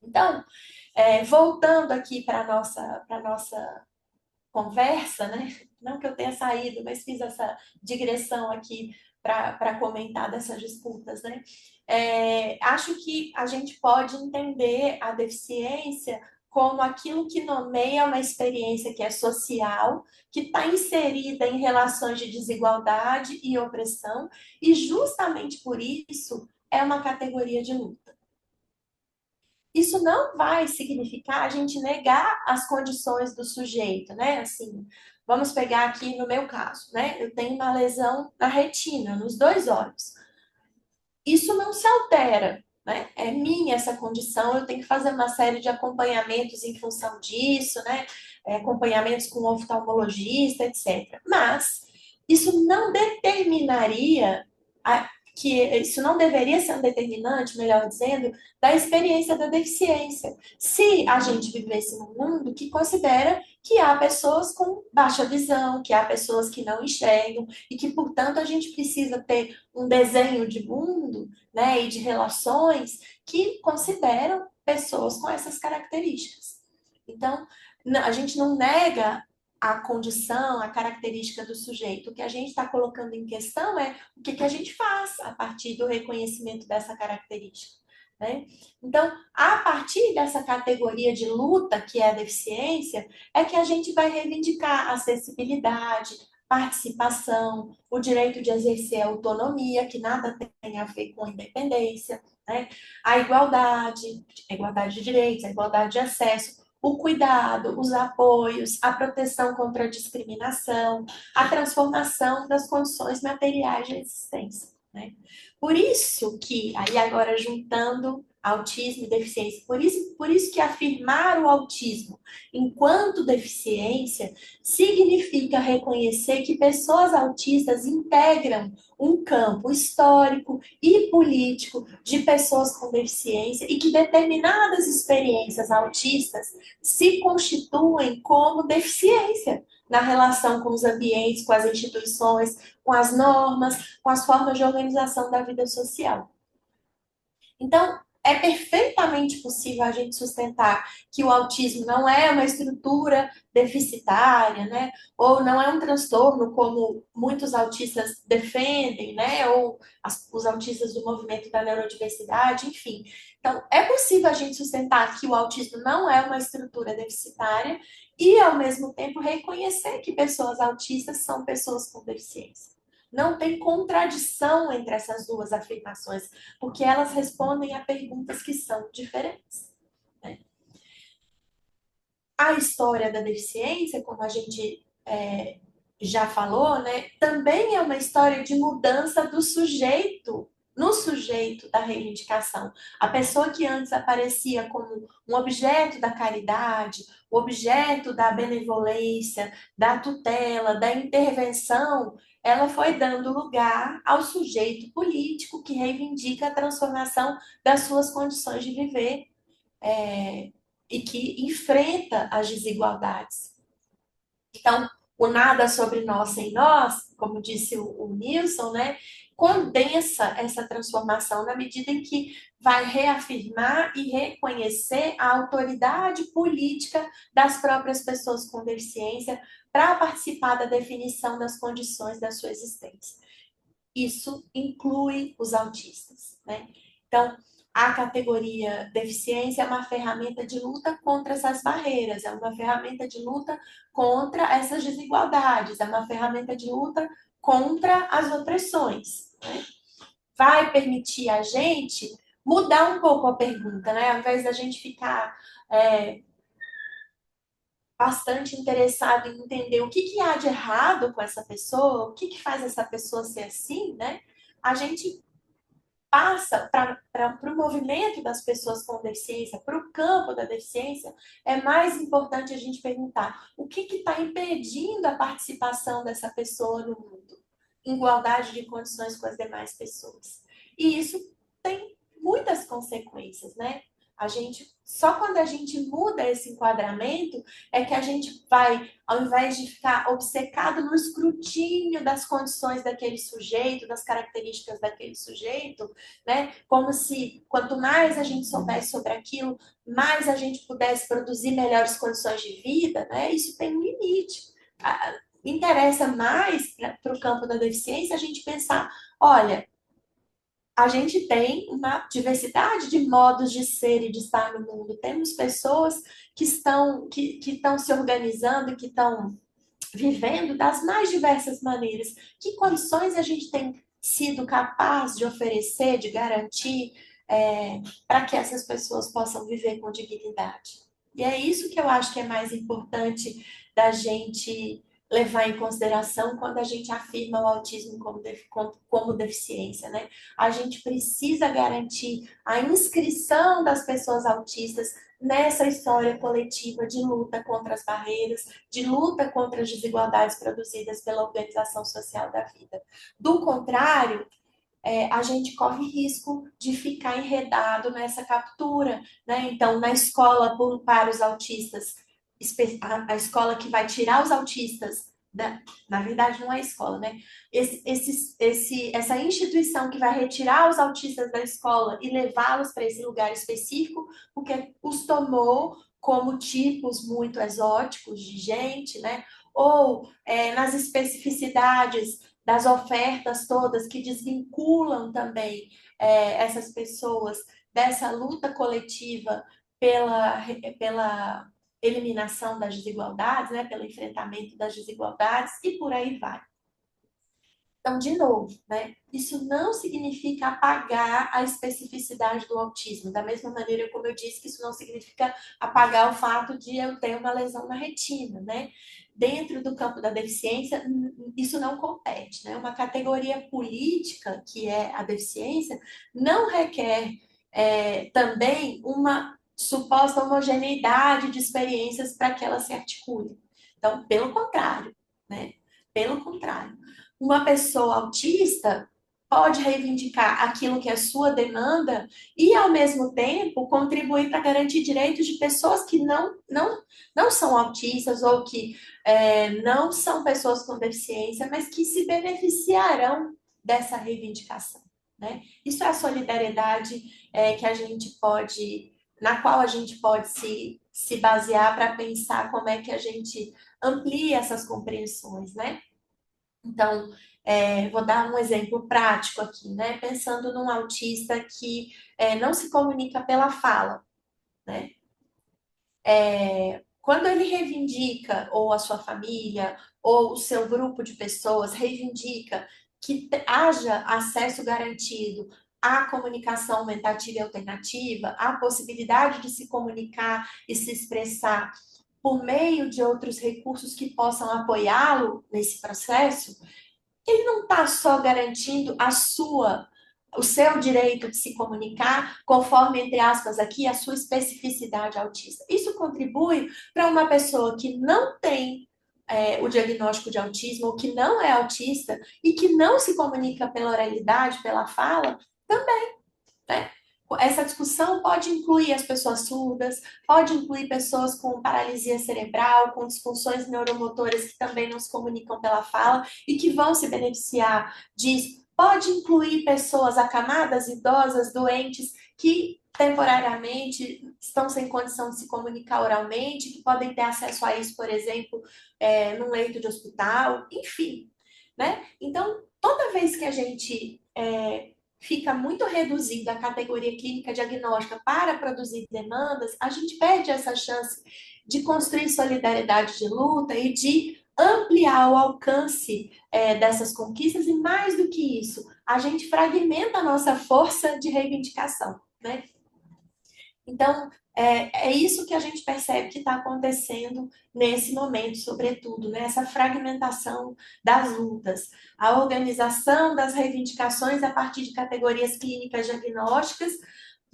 Então, voltando aqui para a nossa conversa, né? Não que eu tenha saído, mas fiz essa digressão aqui para comentar dessas disputas, né? Acho que a gente pode entender a deficiência como aquilo que nomeia uma experiência que é social, que está inserida em relações de desigualdade e opressão, e justamente por isso é uma categoria de luta. isso não vai significar a gente negar as condições do sujeito, né? Assim, vamos pegar aqui no meu caso, né? Eu tenho uma lesão na retina, nos dois olhos. Isso não se altera, né? É minha essa condição, eu tenho que fazer uma série de acompanhamentos em função disso, né? Acompanhamentos com oftalmologista, etc. Mas isso não determinaria que isso não deveria ser um determinante, melhor dizendo, da experiência da deficiência. Se a gente vivesse num mundo que considera que há pessoas com baixa visão, que há pessoas que não enxergam e que, portanto, a gente precisa ter um desenho de mundo, né, e de relações que consideram pessoas com essas características. Então, a gente não nega a condição, a característica do sujeito. O que a gente está colocando em questão é o que a gente faz a partir do reconhecimento dessa característica. Né? Então, a partir dessa categoria de luta, que é a deficiência, é que a gente vai reivindicar acessibilidade, participação, o direito de exercer a autonomia, que nada tem a ver com independência, né? A igualdade de direitos, a igualdade de acesso, o cuidado, os apoios, a proteção contra a discriminação, a transformação das condições materiais de existência. Né? Por isso que, aí agora juntando autismo e deficiência, por isso que afirmar o autismo enquanto deficiência significa reconhecer que pessoas autistas integram um campo histórico e político de pessoas com deficiência e que determinadas experiências autistas se constituem como deficiência na relação com os ambientes, com as instituições, com as normas, com as formas de organização da vida social. Então, é perfeitamente possível a gente sustentar que o autismo não é uma estrutura deficitária, né? Ou não é um transtorno como muitos autistas defendem, né? Ou os autistas do movimento da neurodiversidade, enfim. Então, é possível a gente sustentar que o autismo não é uma estrutura deficitária e, ao mesmo tempo, reconhecer que pessoas autistas são pessoas com deficiência. Não tem contradição entre essas duas afirmações, porque elas respondem a perguntas que são diferentes. Né? A história da deficiência, como a gente já falou, né, também é uma história de mudança do sujeito, no sujeito da reivindicação. A pessoa que antes aparecia como um objeto da caridade, o objeto da benevolência, da tutela, da intervenção, ela foi dando lugar ao sujeito político que reivindica a transformação das suas condições de viver e que enfrenta as desigualdades. Então, o nada sobre nós sem nós, como disse o Nilson, né, condensa essa transformação na medida em que vai reafirmar e reconhecer a autoridade política das próprias pessoas com deficiência para participar da definição das condições da sua existência. Isso inclui os autistas, né? Então, a categoria deficiência é uma ferramenta de luta contra essas barreiras, é uma ferramenta de luta contra essas desigualdades, é uma ferramenta de luta contra as opressões. Né? Vai permitir a gente mudar um pouco a pergunta, né? Ao invés da gente ficar bastante interessado em entender o que há de errado com essa pessoa, o que faz essa pessoa ser assim, né? A gente passa para o movimento das pessoas com deficiência, para o campo da deficiência, é mais importante a gente perguntar o que está impedindo a participação dessa pessoa no mundo, em igualdade de condições com as demais pessoas. E isso tem muitas consequências, né? Só quando a gente muda esse enquadramento é que a gente vai, ao invés de ficar obcecado no escrutínio das condições daquele sujeito, das características daquele sujeito, né? Como se quanto mais a gente soubesse sobre aquilo, mais a gente pudesse produzir melhores condições de vida, né? Isso tem um limite. Interessa mais para o campo da deficiência a gente pensar, olha, a gente tem uma diversidade de modos de ser e de estar no mundo. Temos pessoas que estão se organizando e que estão vivendo das mais diversas maneiras. Que condições a gente tem sido capaz de oferecer, de garantir para que essas pessoas possam viver com dignidade. E é isso que eu acho que é mais importante da gente levar em consideração quando a gente afirma o autismo como deficiência, né? A gente precisa garantir a inscrição das pessoas autistas nessa história coletiva de luta contra as barreiras, de luta contra as desigualdades produzidas pela organização social da vida. Do contrário, a gente corre risco de ficar enredado nessa captura, né? Então, na escola para os autistas, a escola que vai tirar os autistas, na verdade não é a escola, né? Essa instituição que vai retirar os autistas da escola e levá-los para esse lugar específico, porque os tomou como tipos muito exóticos de gente, né? Ou nas especificidades das ofertas todas que desvinculam também essas pessoas dessa luta coletiva pela eliminação das desigualdades, né, pelo enfrentamento das desigualdades e por aí vai. Então, de novo, né, isso não significa apagar a especificidade do autismo, da mesma maneira como eu disse que isso não significa apagar o fato de eu ter uma lesão na retina, né? Dentro do campo da deficiência, isso não compete, né? Uma categoria política, que é a deficiência, não requer também uma suposta homogeneidade de experiências para que ela se articule. Então, pelo contrário, né? Pelo contrário. Uma pessoa autista pode reivindicar aquilo que é sua demanda e, ao mesmo tempo, contribuir para garantir direitos de pessoas que não são autistas ou que não são pessoas com deficiência, mas que se beneficiarão dessa reivindicação, né? Isso é a solidariedade que a gente pode, na qual a gente pode se basear para pensar como é que a gente amplia essas compreensões, né? Então, vou dar um exemplo prático aqui, né? Pensando num autista que não se comunica pela fala, né? Quando ele reivindica, ou a sua família, ou o seu grupo de pessoas reivindica que haja acesso garantido à comunicação aumentativa e alternativa, à possibilidade de se comunicar e se expressar por meio de outros recursos que possam apoiá-lo nesse processo, ele não está só garantindo o seu direito de se comunicar, conforme, entre aspas, aqui, a sua especificidade autista. Isso contribui para uma pessoa que não tem o diagnóstico de autismo, ou que não é autista, e que não se comunica pela oralidade, pela fala, também, né? Essa discussão pode incluir as pessoas surdas, pode incluir pessoas com paralisia cerebral, com disfunções neuromotoras que também não se comunicam pela fala e que vão se beneficiar disso. Pode incluir pessoas acamadas, idosas, doentes, que temporariamente estão sem condição de se comunicar oralmente, que podem ter acesso a isso, por exemplo, num leito de hospital, enfim, né? Então, toda vez que a gente fica muito reduzido a categoria clínica diagnóstica para produzir demandas, a gente perde essa chance de construir solidariedade de luta e de ampliar o alcance dessas conquistas, e mais do que isso, a gente fragmenta a nossa força de reivindicação, né? Então, é isso que a gente percebe que está acontecendo nesse momento, sobretudo, né? Essa fragmentação das lutas, a organização das reivindicações a partir de categorias clínicas diagnósticas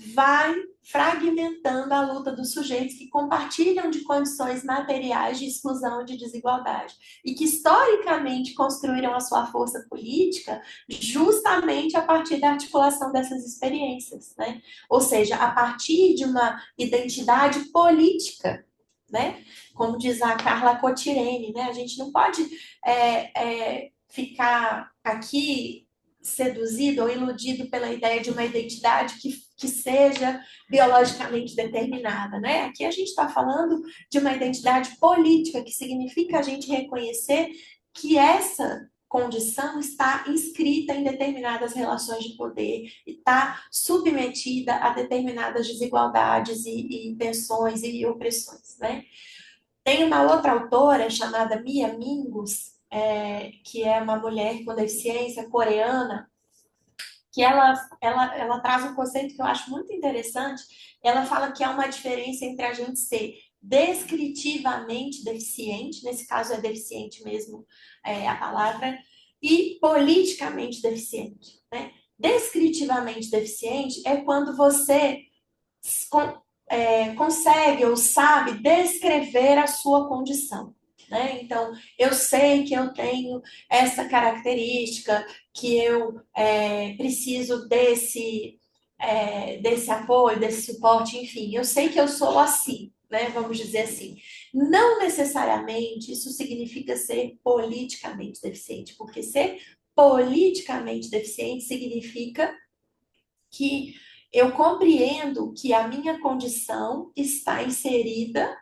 vai fragmentando a luta dos sujeitos que compartilham de condições materiais de exclusão e de desigualdade e que historicamente construíram a sua força política justamente a partir da articulação dessas experiências, né? Ou seja, a partir de uma identidade política, né? Como diz a Carla Cotirene, né? A gente não pode ficar aqui seduzido ou iludido pela ideia de uma identidade que seja biologicamente determinada, né? Aqui a gente está falando de uma identidade política, que significa a gente reconhecer que essa condição está inscrita em determinadas relações de poder, está submetida a determinadas desigualdades e tensões e opressões, né? Tem uma outra autora chamada Mia Mingus, que é uma mulher com deficiência coreana, que ela traz um conceito que eu acho muito interessante. Ela fala que há uma diferença entre a gente ser descritivamente deficiente, nesse caso é deficiente mesmo a palavra, e politicamente deficiente, né? Descritivamente deficiente é quando você consegue ou sabe descrever a sua condição. Né? Então, eu sei que eu tenho essa característica, que eu preciso desse apoio, desse suporte, enfim, eu sei que eu sou assim, né? Vamos dizer assim. Não necessariamente isso significa ser politicamente deficiente, porque ser politicamente deficiente significa que eu compreendo que a minha condição está inserida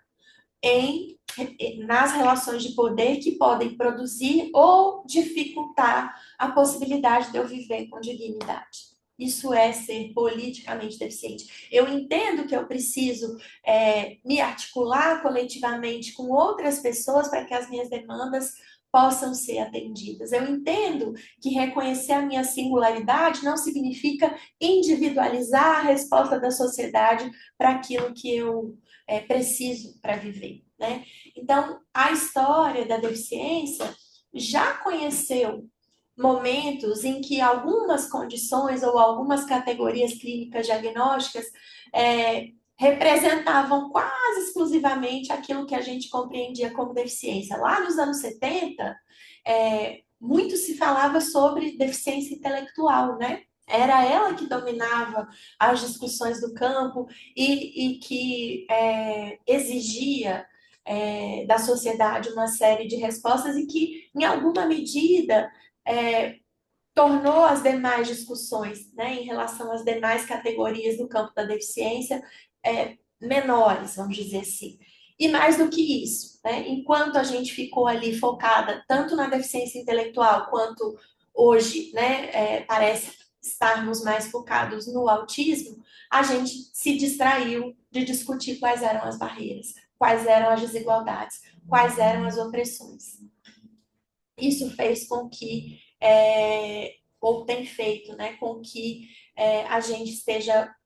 nas relações de poder que podem produzir ou dificultar a possibilidade de eu viver com dignidade. Isso é ser politicamente deficiente. Eu entendo que eu preciso me articular coletivamente com outras pessoas para que as minhas demandas possam ser atendidas. Eu entendo que reconhecer a minha singularidade não significa individualizar a resposta da sociedade para aquilo que eu preciso para viver, né? Então, a história da deficiência já conheceu momentos em que algumas condições ou algumas categorias clínicas diagnósticas representavam quase exclusivamente aquilo que a gente compreendia como deficiência. Lá nos anos 70, muito se falava sobre deficiência intelectual, né? Era ela que dominava as discussões do campo e que exigia da sociedade uma série de respostas e que, em alguma medida, tornou as demais discussões, né, em relação às demais categorias do campo da deficiência menores, vamos dizer assim. E mais do que isso, né, enquanto a gente ficou ali focada tanto na deficiência intelectual quanto hoje, né, parece estarmos mais focados no autismo, a gente se distraiu de discutir quais eram as barreiras, quais eram as desigualdades, quais eram as opressões. Isso fez com que, ou tem feito, né, com que a gente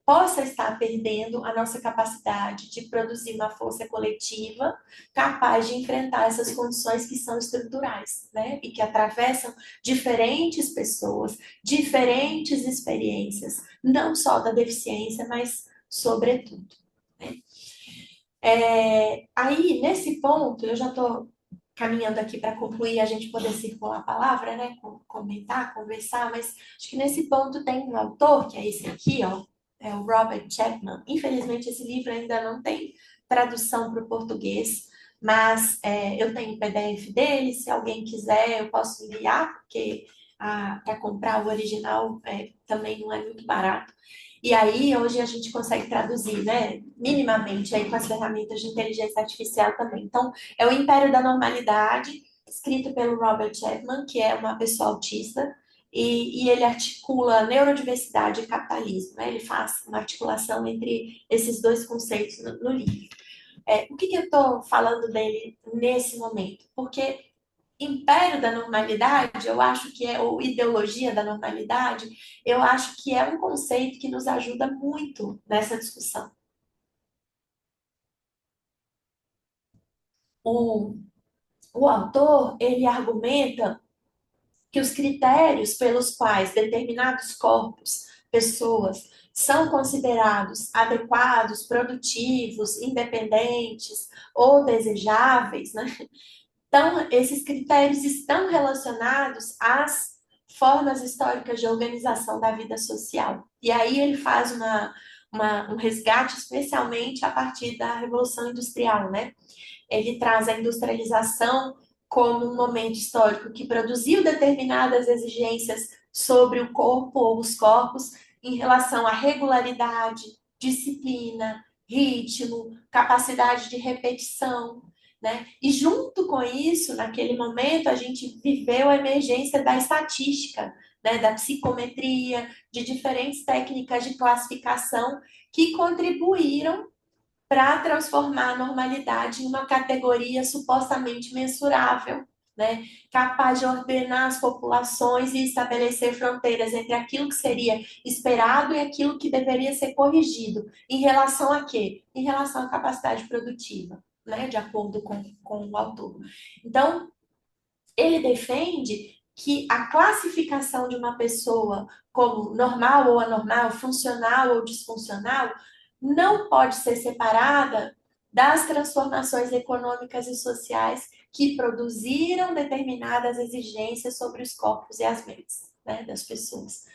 possa estar perdendo a nossa capacidade de produzir uma força coletiva capaz de enfrentar essas condições que são estruturais, né, e que atravessam diferentes pessoas, diferentes experiências, não só da deficiência, mas sobretudo. Né? Aí, nesse ponto, eu já estou caminhando aqui para concluir, a gente poder circular a palavra, né? Comentar, conversar, mas acho que nesse ponto tem um autor, que é esse aqui, ó, é o Robert Chapman. Infelizmente, esse livro ainda não tem tradução para o português, mas eu tenho o PDF dele, se alguém quiser, eu posso enviar, porque para comprar o original também não é muito barato. E aí, hoje a gente consegue traduzir, né, minimamente, aí com as ferramentas de inteligência artificial também. Então, é o Império da Normalidade, escrito pelo Robert Chapman, que é uma pessoa autista, e ele articula neurodiversidade e capitalismo, né? Ele faz uma articulação entre esses dois conceitos no livro. Por que eu estou falando dele nesse momento? Porque Império da Normalidade, eu acho que ou ideologia da normalidade, eu acho que é um conceito que nos ajuda muito nessa discussão. O, o autor, ele argumenta que os critérios pelos quais determinados corpos, pessoas, são considerados adequados, produtivos, independentes ou desejáveis, né? Então, esses critérios estão relacionados às formas históricas de organização da vida social. E aí ele faz um resgate, especialmente a partir da Revolução Industrial, né? Ele traz a industrialização como um momento histórico que produziu determinadas exigências sobre o corpo ou os corpos em relação à regularidade, disciplina, ritmo, capacidade de repetição, né? E junto com isso, naquele momento, a gente viveu a emergência da estatística, né? Da psicometria, de diferentes técnicas de classificação que contribuíram para transformar a normalidade em uma categoria supostamente mensurável, né? Capaz de ordenar as populações e estabelecer fronteiras entre aquilo que seria esperado e aquilo que deveria ser corrigido. Em relação a quê? Em relação à capacidade produtiva, né? De acordo com o autor. Então, ele defende que a classificação de uma pessoa como normal ou anormal, funcional ou disfuncional, não pode ser separada das transformações econômicas e sociais que produziram determinadas exigências sobre os corpos e as mentes, né, das pessoas.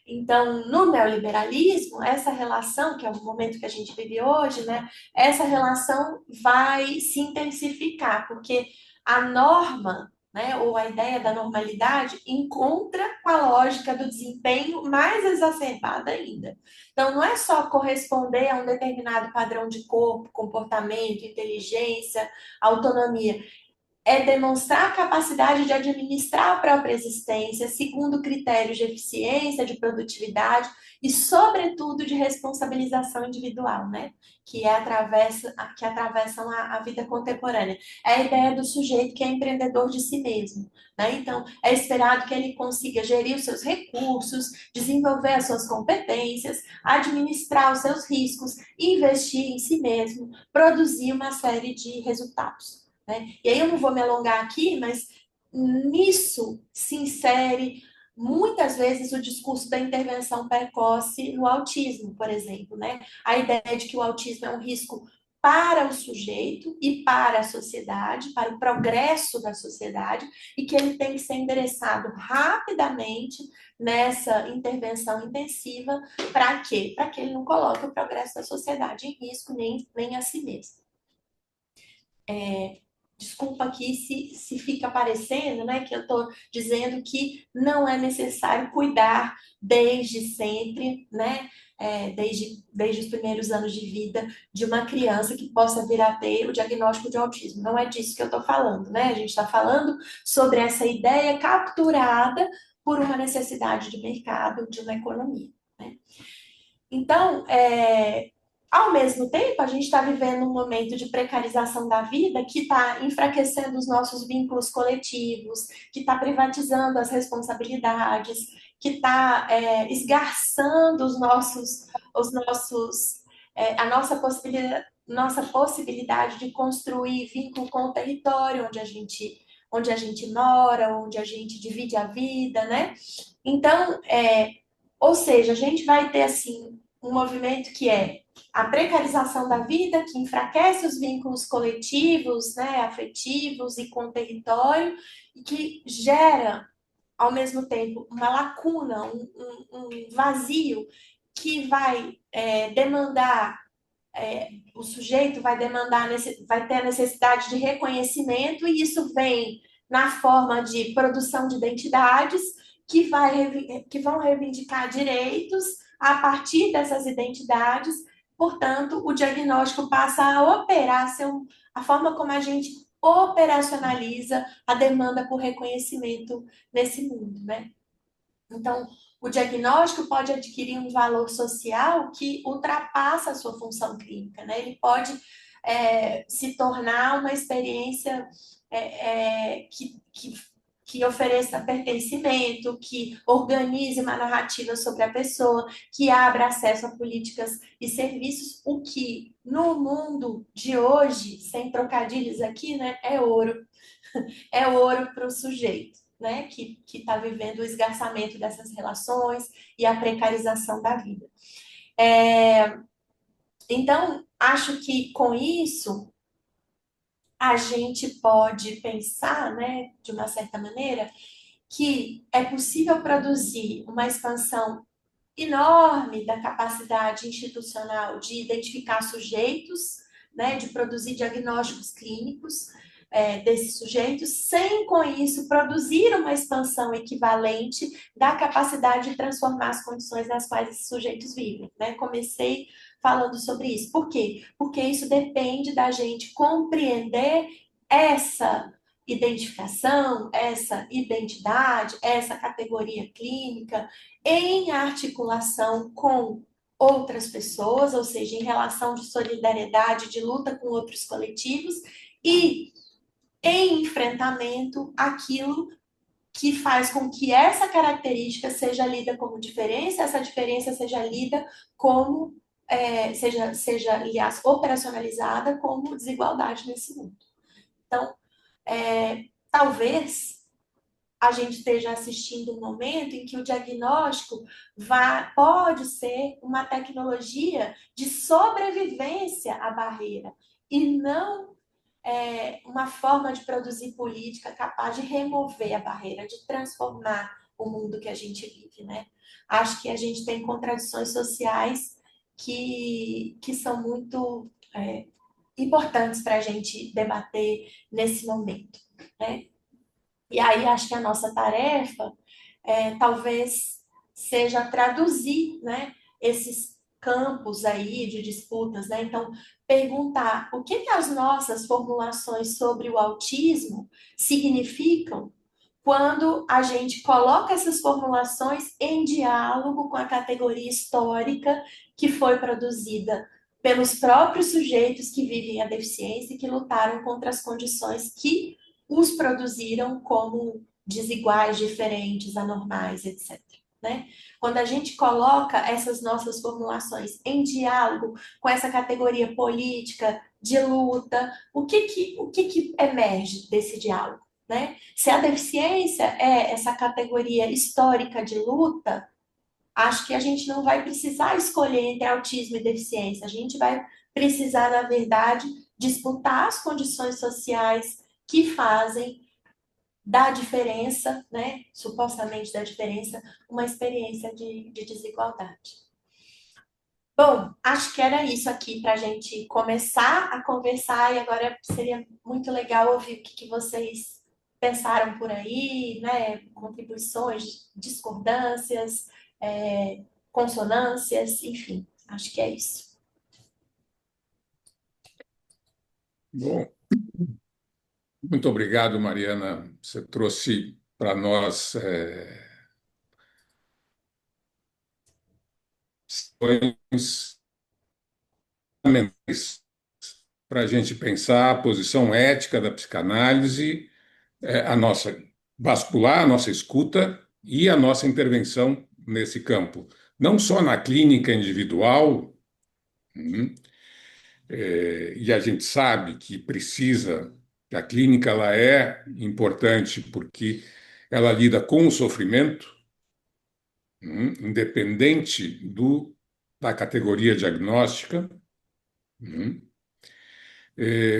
Então, no neoliberalismo, essa relação, que é o momento que a gente vive hoje, né, essa relação vai se intensificar, porque a norma, né, ou a ideia da normalidade encontra com a lógica do desempenho mais exacerbada ainda. Então, não é só corresponder a um determinado padrão de corpo, comportamento, inteligência, autonomia, é demonstrar a capacidade de administrar a própria existência segundo critérios de eficiência, de produtividade e, sobretudo, de responsabilização individual, né? Que atravessam a vida contemporânea. É a ideia do sujeito que é empreendedor de si mesmo, né? Então, é esperado que ele consiga gerir os seus recursos, desenvolver as suas competências, administrar os seus riscos, investir em si mesmo, produzir uma série de resultados, né? E aí eu não vou me alongar aqui, mas nisso se insere muitas vezes o discurso da intervenção precoce no autismo, por exemplo, né? A ideia de que o autismo é um risco para o sujeito e para a sociedade, para o progresso da sociedade, e que ele tem que ser endereçado rapidamente nessa intervenção intensiva, para quê? Para que ele não coloque o progresso da sociedade em risco, nem a si mesmo. Desculpa aqui se fica parecendo, né, que eu estou dizendo que não é necessário cuidar desde sempre, né, desde os primeiros anos de vida de uma criança que possa vir a ter o diagnóstico de autismo. Não é disso que eu estou falando, né? A gente está falando sobre essa ideia capturada por uma necessidade de mercado, de uma economia, né? Então, ao mesmo tempo, a gente está vivendo um momento de precarização da vida que está enfraquecendo os nossos vínculos coletivos, que está privatizando as responsabilidades, que está esgarçando a nossa possibilidade de construir vínculo com o território onde a gente mora, onde a gente divide a vida, né? Então, ou seja, a gente vai ter assim um movimento que é a precarização da vida, que enfraquece os vínculos coletivos, né, afetivos e com o território, e que gera, ao mesmo tempo, uma lacuna, um vazio que vai demandar, o sujeito vai demandar, vai ter a necessidade de reconhecimento, e isso vem na forma de produção de identidades que vão reivindicar direitos a partir dessas identidades. Portanto, o diagnóstico passa a operar a forma como a gente operacionaliza a demanda por reconhecimento nesse mundo, né? Então, o diagnóstico pode adquirir um valor social que ultrapassa a sua função clínica, né? Ele pode se tornar uma experiência que ofereça pertencimento, que organize uma narrativa sobre a pessoa, que abra acesso a políticas e serviços, o que no mundo de hoje, sem trocadilhos aqui, né, é ouro. É ouro para o sujeito, né, que está vivendo o esgarçamento dessas relações e a precarização da vida. Então, acho que com isso a gente pode pensar, né, de uma certa maneira, que é possível produzir uma expansão enorme da capacidade institucional de identificar sujeitos, né, de produzir diagnósticos clínicos desses sujeitos, sem com isso produzir uma expansão equivalente da capacidade de transformar as condições nas quais esses sujeitos vivem, né? Comecei falando sobre isso. Por quê? Porque isso depende da gente compreender essa identificação, essa identidade, essa categoria clínica em articulação com outras pessoas, ou seja, em relação de solidariedade, de luta com outros coletivos, e em enfrentamento àquilo que faz com que essa característica seja lida como diferença, essa diferença seja lida como, aliás, operacionalizada como desigualdade nesse mundo. Então, talvez a gente esteja assistindo um momento em que o diagnóstico pode ser uma tecnologia de sobrevivência à barreira e não uma forma de produzir política capaz de remover a barreira, de transformar o mundo que a gente vive, né? Acho que a gente tem contradições sociais que são muito importantes para a gente debater nesse momento, né? E aí acho que a nossa tarefa talvez seja traduzir, né, esses campos aí de disputas, né? Então, perguntar o que as nossas formulações sobre o autismo significam quando a gente coloca essas formulações em diálogo com a categoria histórica que foi produzida pelos próprios sujeitos que vivem a deficiência e que lutaram contra as condições que os produziram como desiguais, diferentes, anormais, etc. Né? Quando a gente coloca essas nossas formulações em diálogo com essa categoria política de luta, o que emerge desse diálogo? Né? Se a deficiência é essa categoria histórica de luta, acho que a gente não vai precisar escolher entre autismo e deficiência, a gente vai precisar, na verdade, disputar as condições sociais que fazem da diferença, né, supostamente da diferença, uma experiência de desigualdade. Bom, acho que era isso aqui para a gente começar a conversar e agora seria muito legal ouvir o que vocês pensaram por aí, né, contribuições, discordâncias, consonâncias, enfim, acho que é isso. Bom, muito obrigado, Mariana. Você trouxe para nós questões fundamentais para a gente pensar a posição ética da psicanálise, a nossa vascular, a nossa escuta e a nossa intervenção nesse campo. Não só na clínica individual, e a gente sabe que precisa, que a clínica ela é importante porque ela lida com o sofrimento, independente da categoria diagnóstica,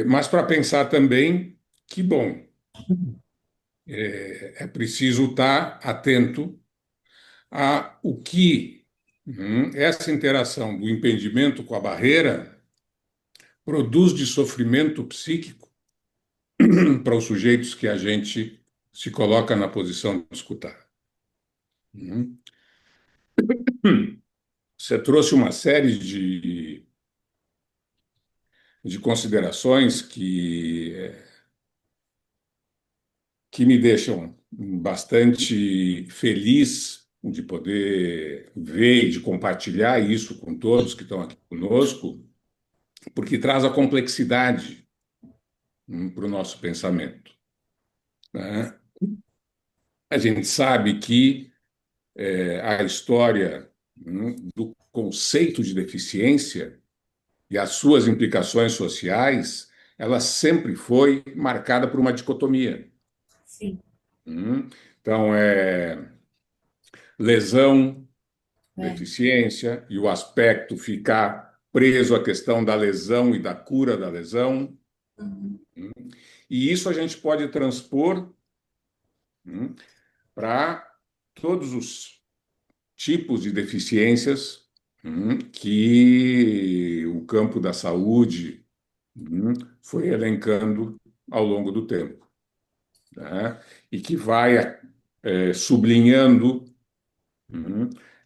mas para pensar também que, bom, é preciso estar atento a o que essa interação do impedimento com a barreira produz de sofrimento psíquico para os sujeitos que a gente se coloca na posição de escutar. Você trouxe uma série de considerações que me deixam bastante feliz de poder ver e de compartilhar isso com todos que estão aqui conosco, porque traz a complexidade para o nosso pensamento, né? A gente sabe que a história do conceito de deficiência e as suas implicações sociais, ela sempre foi marcada por uma dicotomia. Sim. Então, lesão, É. deficiência, e o aspecto ficar preso à questão da lesão e da cura da lesão. Uhum. E isso a gente pode transpor para todos os tipos de deficiências que o campo da saúde foi elencando ao longo do tempo, né? E que vai sublinhando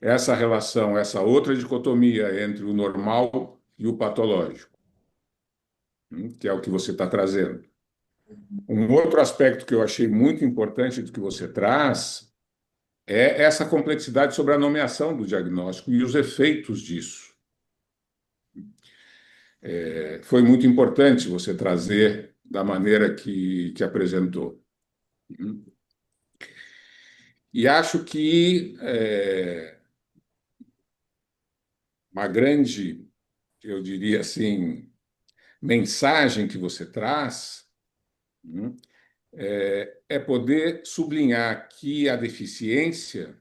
essa relação, essa outra dicotomia entre o normal e o patológico, que é o que você está trazendo. Um outro aspecto que eu achei muito importante do que você traz é essa complexidade sobre a nomeação do diagnóstico e os efeitos disso. Foi muito importante você trazer da maneira que apresentou. E acho que uma grande, eu diria assim, mensagem que você traz, né, é poder sublinhar que a deficiência,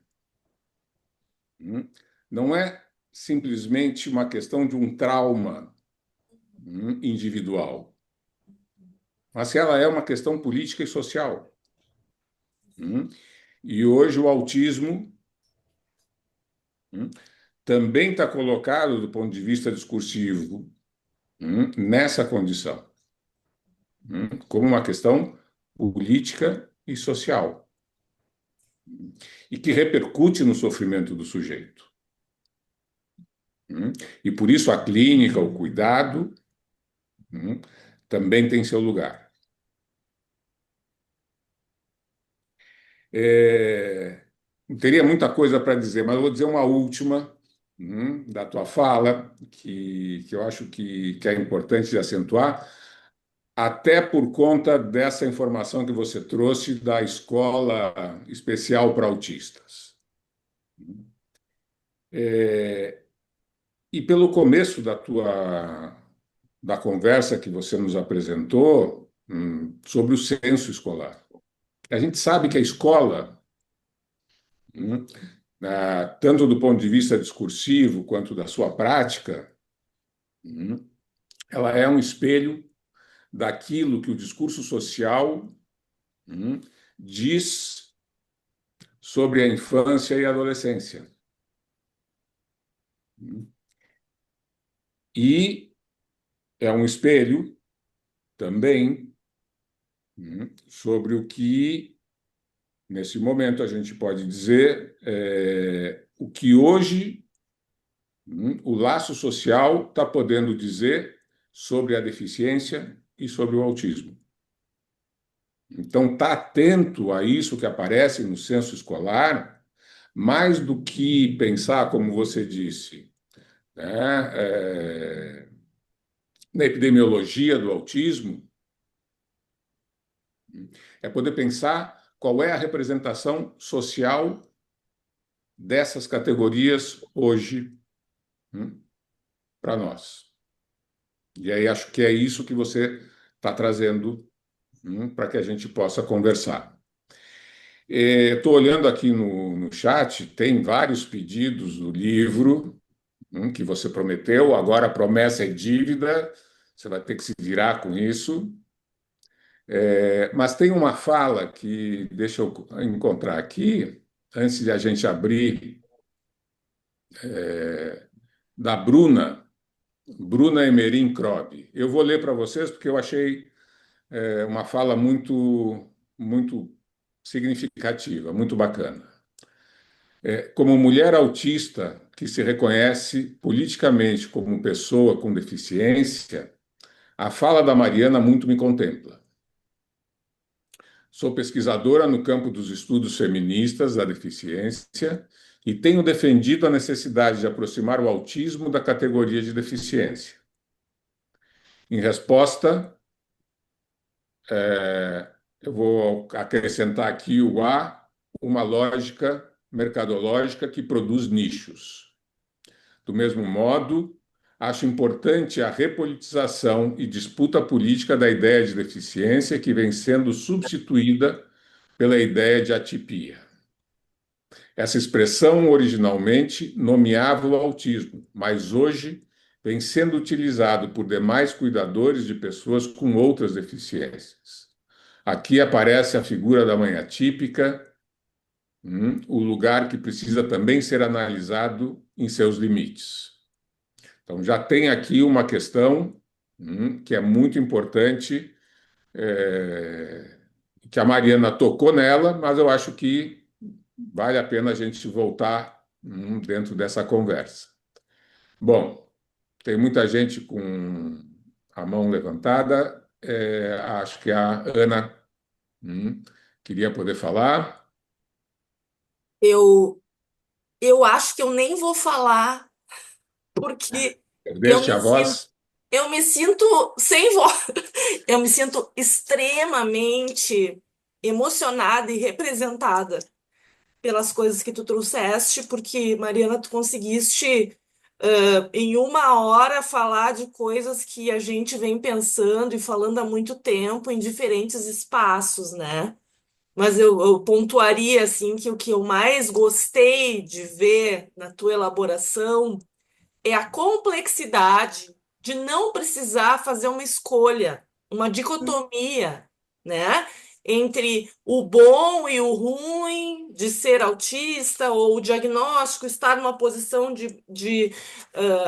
né, não é simplesmente uma questão de um trauma, individual, mas que ela é uma questão política e social. E hoje o autismo também está colocado, do ponto de vista discursivo, nessa condição, como uma questão política e social, e que repercute no sofrimento do sujeito. E por isso a clínica, o cuidado, também tem seu lugar. Teria muita coisa para dizer, mas eu vou dizer uma última, da tua fala, que eu acho que é importante de acentuar, até por conta dessa informação que você trouxe da escola especial para autistas. E pelo começo da conversa que você nos apresentou, sobre o censo escolar. A gente sabe que a escola, tanto do ponto de vista discursivo quanto da sua prática, ela é um espelho daquilo que o discurso social diz sobre a infância e a adolescência. E é um espelho também sobre o que, nesse momento, a gente pode dizer o que hoje o laço social está podendo dizer sobre a deficiência e sobre o autismo. Então, está atento a isso que aparece no censo escolar, mais do que pensar, como você disse, né, na epidemiologia do autismo, é poder pensar qual é a representação social dessas categorias hoje para nós. E aí acho que é isso que você está trazendo para que a gente possa conversar. Estou olhando aqui no chat, tem vários pedidos do livro que você prometeu, agora a promessa é dívida, você vai ter que se virar com isso. Mas tem uma fala que, deixa eu encontrar aqui, antes de a gente abrir, da Bruna Emerim Krob. Eu vou ler para vocês porque eu achei uma fala muito significativa, muito bacana. Como mulher autista que se reconhece politicamente como pessoa com deficiência, a fala da Mariana muito me contempla. Sou pesquisadora no campo dos estudos feministas da deficiência e tenho defendido a necessidade de aproximar o autismo da categoria de deficiência. Em resposta, eu vou acrescentar aqui o A, uma lógica mercadológica que produz nichos. Do mesmo modo, acho importante a repolitização e disputa política da ideia de deficiência que vem sendo substituída pela ideia de atipia. Essa expressão originalmente nomeava o autismo, mas hoje vem sendo utilizado por demais cuidadores de pessoas com outras deficiências. Aqui aparece a figura da mãe atípica, o lugar que precisa também ser analisado em seus limites. Então, já tem aqui uma questão que é muito importante, que a Mariana tocou nela, mas eu acho que vale a pena a gente voltar dentro dessa conversa. Bom, tem muita gente com a mão levantada. Acho que a Ana queria poder falar. Eu, eu acho que eu nem vou falar, porque eu Perdeste me a sinto, voz? eu me sinto sem voz. eu me sinto extremamente emocionada e representada pelas coisas que tu trouxeste, porque, Mariana, tu conseguiste, em uma hora, falar de coisas que a gente vem pensando e falando há muito tempo em diferentes espaços, né? Mas eu pontuaria, assim, que o que eu mais gostei de ver na tua elaboração é a complexidade de não precisar fazer uma escolha, uma dicotomia, né? Entre o bom e o ruim de ser autista, ou o diagnóstico estar numa posição de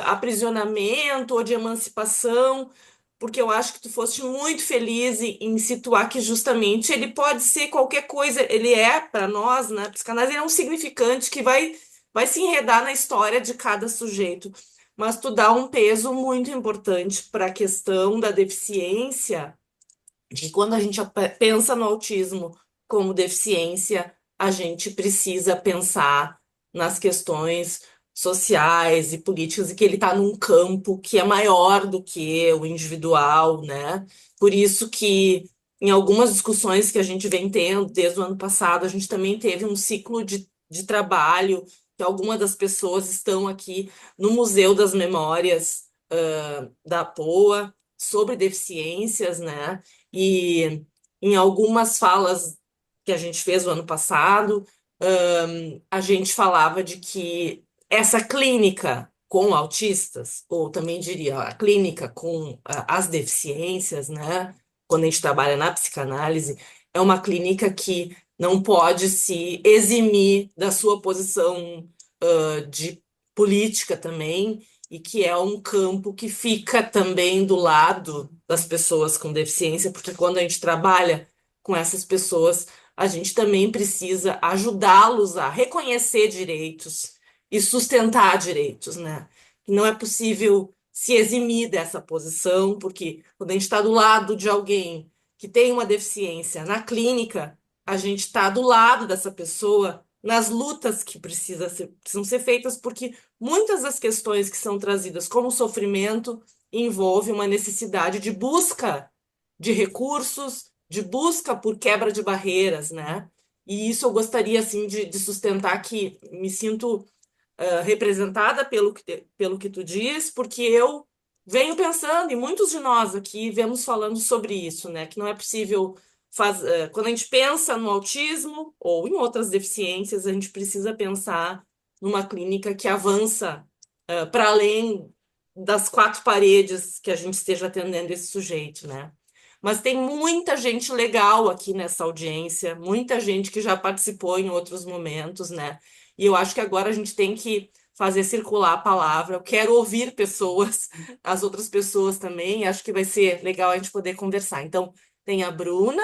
aprisionamento ou de emancipação, porque eu acho que tu foste muito feliz em situar que justamente ele pode ser qualquer coisa, ele é, para nós, né, psicanálise, ele é um significante que vai se enredar na história de cada sujeito, mas tu dá um peso muito importante para a questão da deficiência, que quando a gente pensa no autismo como deficiência, a gente precisa pensar nas questões sociais e políticas, e que ele está num campo que é maior do que o individual, né? Por isso que em algumas discussões que a gente vem tendo desde o ano passado, a gente também teve um ciclo de trabalho, que algumas das pessoas estão aqui no Museu das Memórias, da POA, sobre deficiências, né? E em algumas falas que a gente fez o ano passado, a gente falava de que essa clínica com autistas, ou também diria a clínica com as deficiências, né? Quando a gente trabalha na psicanálise, é uma clínica que não pode se eximir da sua posição, de política também, e que é um campo que fica também do lado das pessoas com deficiência, porque quando a gente trabalha com essas pessoas, a gente também precisa ajudá-los a reconhecer direitos e sustentar direitos, né? Não é possível se eximir dessa posição, porque quando a gente está do lado de alguém que tem uma deficiência na clínica, a gente está do lado dessa pessoa nas lutas que precisam ser feitas, porque muitas das questões que são trazidas como sofrimento envolve uma necessidade de busca de recursos, de busca por quebra de barreiras, né? E isso eu gostaria, assim, de sustentar, que me sinto representada pelo que tu diz, porque eu venho pensando, e muitos de nós aqui vemos falando sobre isso, né? Que não é possível quando a gente pensa no autismo ou em outras deficiências, a gente precisa pensar numa clínica que avança para além das quatro paredes que a gente esteja atendendo esse sujeito, né? Mas tem muita gente legal aqui nessa audiência, muita gente que já participou em outros momentos, né? E eu acho que agora a gente tem que fazer circular a palavra. Eu quero ouvir pessoas, as outras pessoas também. Acho que vai ser legal a gente poder conversar. Então, tem a Bruna.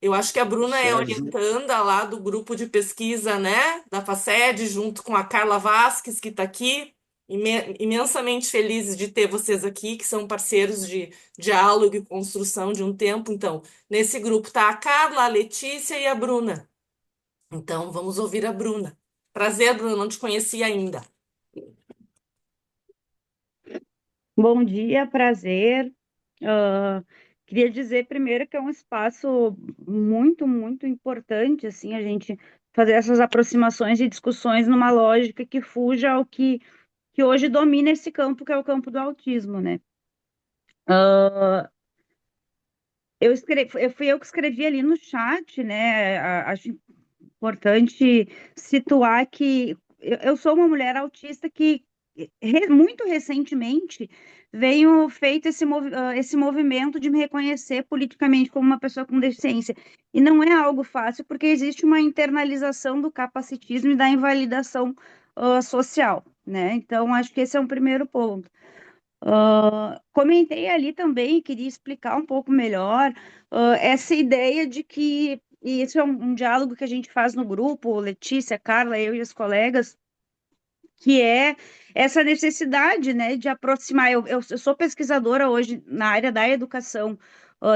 Eu acho que a Bruna é Sérgio, orientanda lá do grupo de pesquisa, né, da FACED, junto com a Carla Vasques, que está aqui. Imensamente felizes de ter vocês aqui, que são parceiros de diálogo e construção de um tempo. Então, nesse grupo está a Carla, a Letícia e a Bruna. Então, vamos ouvir a Bruna. Prazer, Bruna, não te conhecia ainda. Bom dia, prazer. Ah, Queria dizer primeiro que é um espaço muito, muito importante, assim, a gente fazer essas aproximações e discussões numa lógica que fuja ao que hoje domina esse campo, que é o campo do autismo, né? Fui eu que escrevi ali no chat, né? Acho importante situar que eu sou uma mulher autista que muito recentemente veio feito esse movimento de me reconhecer politicamente como uma pessoa com deficiência. E não é algo fácil, porque existe uma internalização do capacitismo e da invalidação social, né? Então, acho que esse é um primeiro ponto. Comentei ali também, queria explicar um pouco melhor, essa ideia de que, e isso é um diálogo que a gente faz no grupo, Letícia, Carla, eu e as colegas, que é essa necessidade, né, de aproximar. Eu sou pesquisadora hoje na área da educação,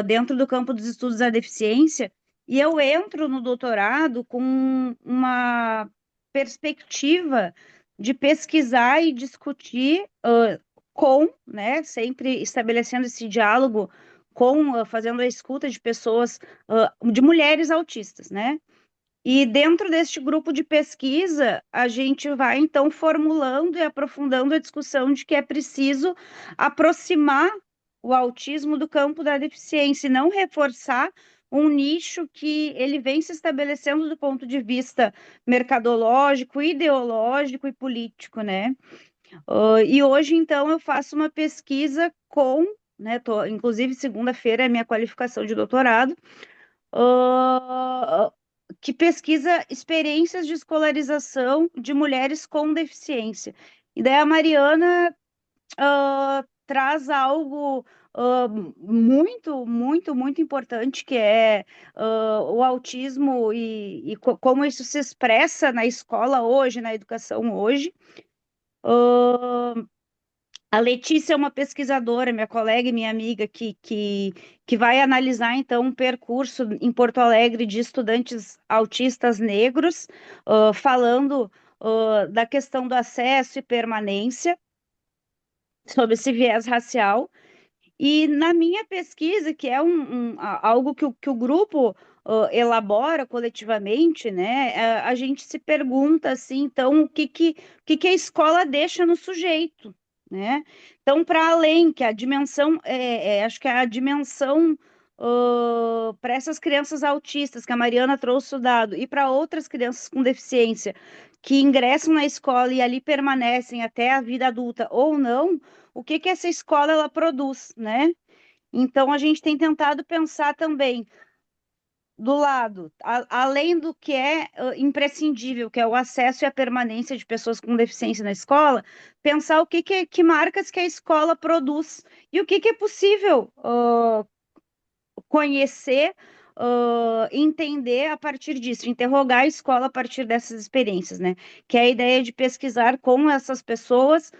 dentro do campo dos estudos da deficiência, e eu entro no doutorado com uma perspectiva de pesquisar e discutir com, né, sempre estabelecendo esse diálogo fazendo a escuta de pessoas, de mulheres autistas, né? E dentro deste grupo de pesquisa, a gente vai então formulando e aprofundando a discussão de que é preciso aproximar o autismo do campo da deficiência e não reforçar um nicho que ele vem se estabelecendo do ponto de vista mercadológico, ideológico e político, né? E hoje, então, eu faço uma pesquisa né, inclusive, segunda-feira é minha qualificação de doutorado, ah, que pesquisa experiências de escolarização de mulheres com deficiência. E daí a Mariana traz algo muito, muito, muito importante, que é o autismo e como isso se expressa na escola hoje, na educação hoje. A Letícia é uma pesquisadora, minha colega e minha amiga, que vai analisar, então, um percurso em Porto Alegre de estudantes autistas negros, falando, da questão do acesso e permanência, sobre esse viés racial. E na minha pesquisa, que é algo que o grupo elabora coletivamente, né, a gente se pergunta assim, então, o que a escola deixa no sujeito, né? Então, para além que a dimensão, acho que a dimensão para essas crianças autistas, que a Mariana trouxe o dado, e para outras crianças com deficiência, que ingressam na escola e ali permanecem até a vida adulta ou não, o que essa escola ela produz, né? Então a gente tem tentado pensar também do lado, além do que é imprescindível, que é o acesso e a permanência de pessoas com deficiência na escola, pensar que marcas que a escola produz e o que é possível conhecer, entender a partir disso, interrogar a escola a partir dessas experiências, né? Que é a ideia de pesquisar com essas pessoas,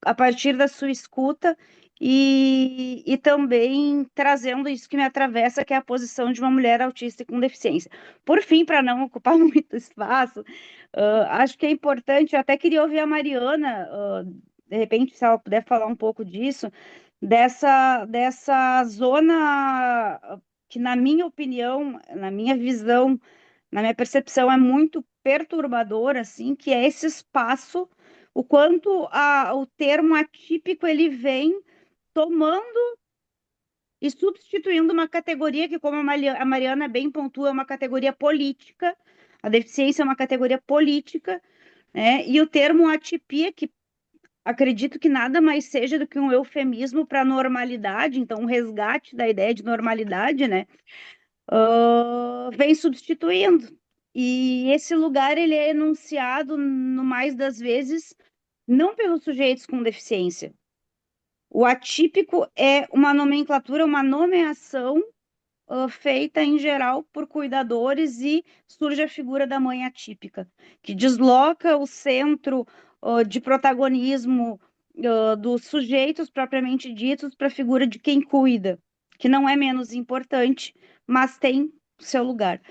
a partir da sua escuta e também trazendo isso que me atravessa, que é a posição de uma mulher autista e com deficiência. Por fim, para não ocupar muito espaço, acho que é importante, eu até queria ouvir a Mariana, de repente, se ela puder falar um pouco disso, dessa zona que, na minha opinião, na minha visão, na minha percepção, é muito perturbadora, assim, que é esse espaço, o quanto o termo atípico ele vem tomando e substituindo uma categoria que, como a Mariana bem pontua, é uma categoria política, a deficiência é uma categoria política, né? E o termo atipia, que acredito que nada mais seja do que um eufemismo para normalidade, então um resgate da ideia de normalidade, né? Vem substituindo. E esse lugar ele é enunciado, no mais das vezes, não pelos sujeitos com deficiência. O atípico é uma nomenclatura, uma nomeação feita em geral por cuidadores e surge a figura da mãe atípica, que desloca o centro de protagonismo dos sujeitos propriamente ditos para a figura de quem cuida, que não é menos importante, mas tem seu lugar.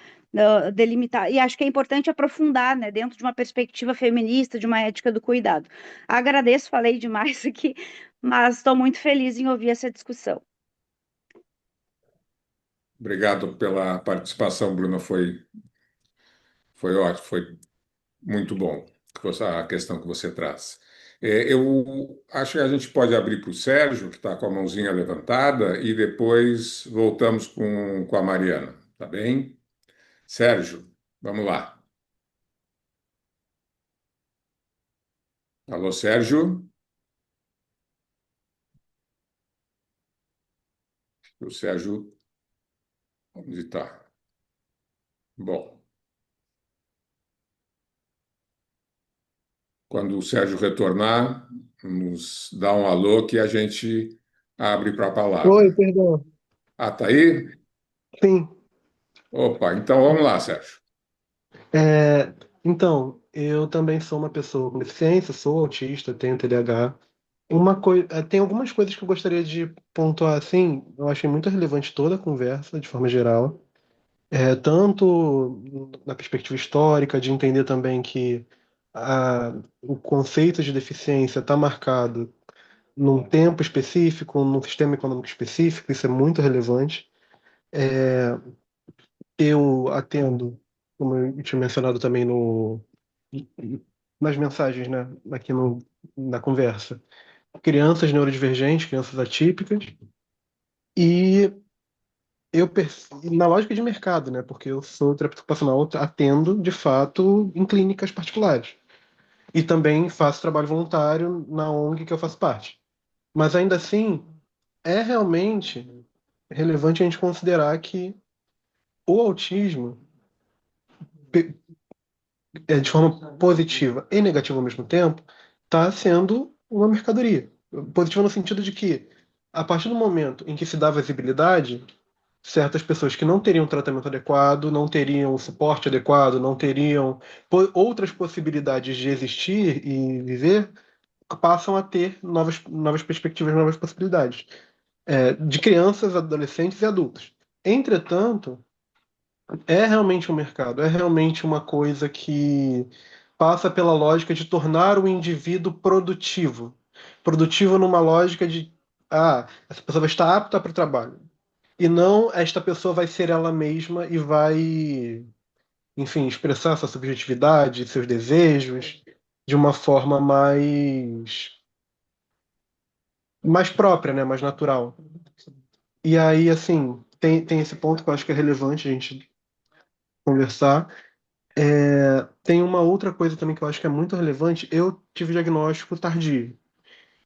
Delimitar. E acho que é importante aprofundar, né, dentro de uma perspectiva feminista, de uma ética do cuidado. Agradeço, falei demais aqui, mas estou muito feliz em ouvir essa discussão. Obrigado pela participação, Bruna. Foi ótimo, foi muito bom a questão que você traz. Eu acho que a gente pode abrir para o Sérgio, que está com a mãozinha levantada, e depois voltamos com a Mariana, tá bem? Sérgio, vamos lá. Alô, Sérgio? O Sérgio, onde está? Bom, quando o Sérgio retornar, nos dá um alô que a gente abre para a Oi, palavra. perdão. Ah, tá aí? Sim. Opa, então vamos lá, Sérgio. Então, eu também sou uma pessoa com deficiência, sou autista, tenho TDAH. Tem algumas coisas que eu gostaria de pontuar assim, eu achei muito relevante toda a conversa, de forma geral. Tanto na perspectiva histórica, de entender também que o conceito de deficiência está marcado num tempo específico, num sistema econômico específico, isso é muito relevante. Eu atendo, como eu tinha mencionado também nas mensagens, né, aqui na conversa, crianças neurodivergentes, crianças atípicas, e na lógica de mercado, né, porque eu sou terapeuta ocupacional, atendo, de fato, em clínicas particulares. E também faço trabalho voluntário na ONG que eu faço parte. Mas ainda assim, é realmente relevante a gente considerar que o autismo, pe- de forma positiva e negativa ao mesmo tempo, está sendo uma mercadoria. Positiva no sentido de que, a partir do momento em que se dá visibilidade, certas pessoas que não teriam tratamento adequado, não teriam suporte adequado, não teriam outras possibilidades de existir e viver, passam a ter novas perspectivas, novas possibilidades, de crianças, adolescentes e adultos. Entretanto, é realmente um mercado, é realmente uma coisa que passa pela lógica de tornar o indivíduo produtivo. Produtivo numa lógica de, essa pessoa vai estar apta para o trabalho. E não esta pessoa vai ser ela mesma e vai, enfim, expressar sua subjetividade, seus desejos de uma forma mais própria, né, mais natural. E aí, assim, tem esse ponto que eu acho que é relevante a gente conversar. Tem uma outra coisa também que eu acho que é muito relevante. Eu tive diagnóstico tardio.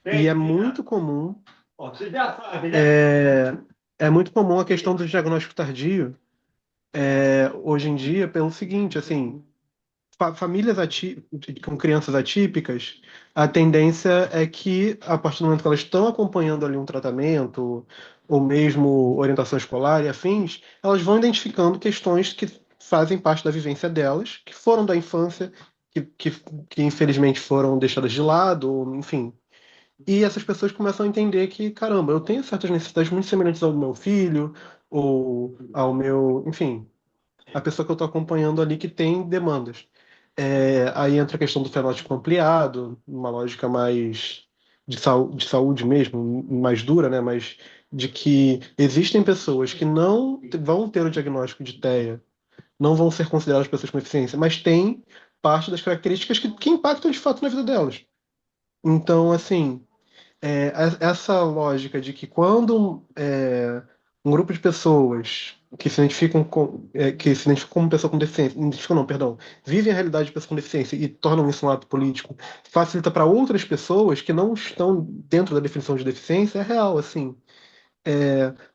E é muito comum, é, é muito comum a questão do diagnóstico tardio, hoje em dia, pelo seguinte, assim, famílias com crianças atípicas, a tendência é que, a partir do momento que elas estão acompanhando ali um tratamento, ou mesmo orientação escolar e afins, elas vão identificando questões que fazem parte da vivência delas, que foram da infância, que, que, que infelizmente foram deixadas de lado, ou, enfim. E essas pessoas começam a entender que, caramba, eu tenho certas necessidades muito semelhantes ao do meu filho, ou ao meu, enfim, a pessoa que eu estou acompanhando ali que tem demandas. Aí entra a questão do fenótipo ampliado, uma lógica mais de saúde mesmo, mais dura, né? Mas de que existem pessoas que não vão ter o diagnóstico de TEA, não vão ser consideradas pessoas com deficiência, mas têm parte das características que impactam de fato na vida delas. Então, assim, essa lógica de que quando um grupo de pessoas que se identificam como pessoa com deficiência, identificam não, perdão, vivem a realidade de pessoa com deficiência e tornam isso um ato político, facilita para outras pessoas que não estão dentro da definição de deficiência, é real, assim.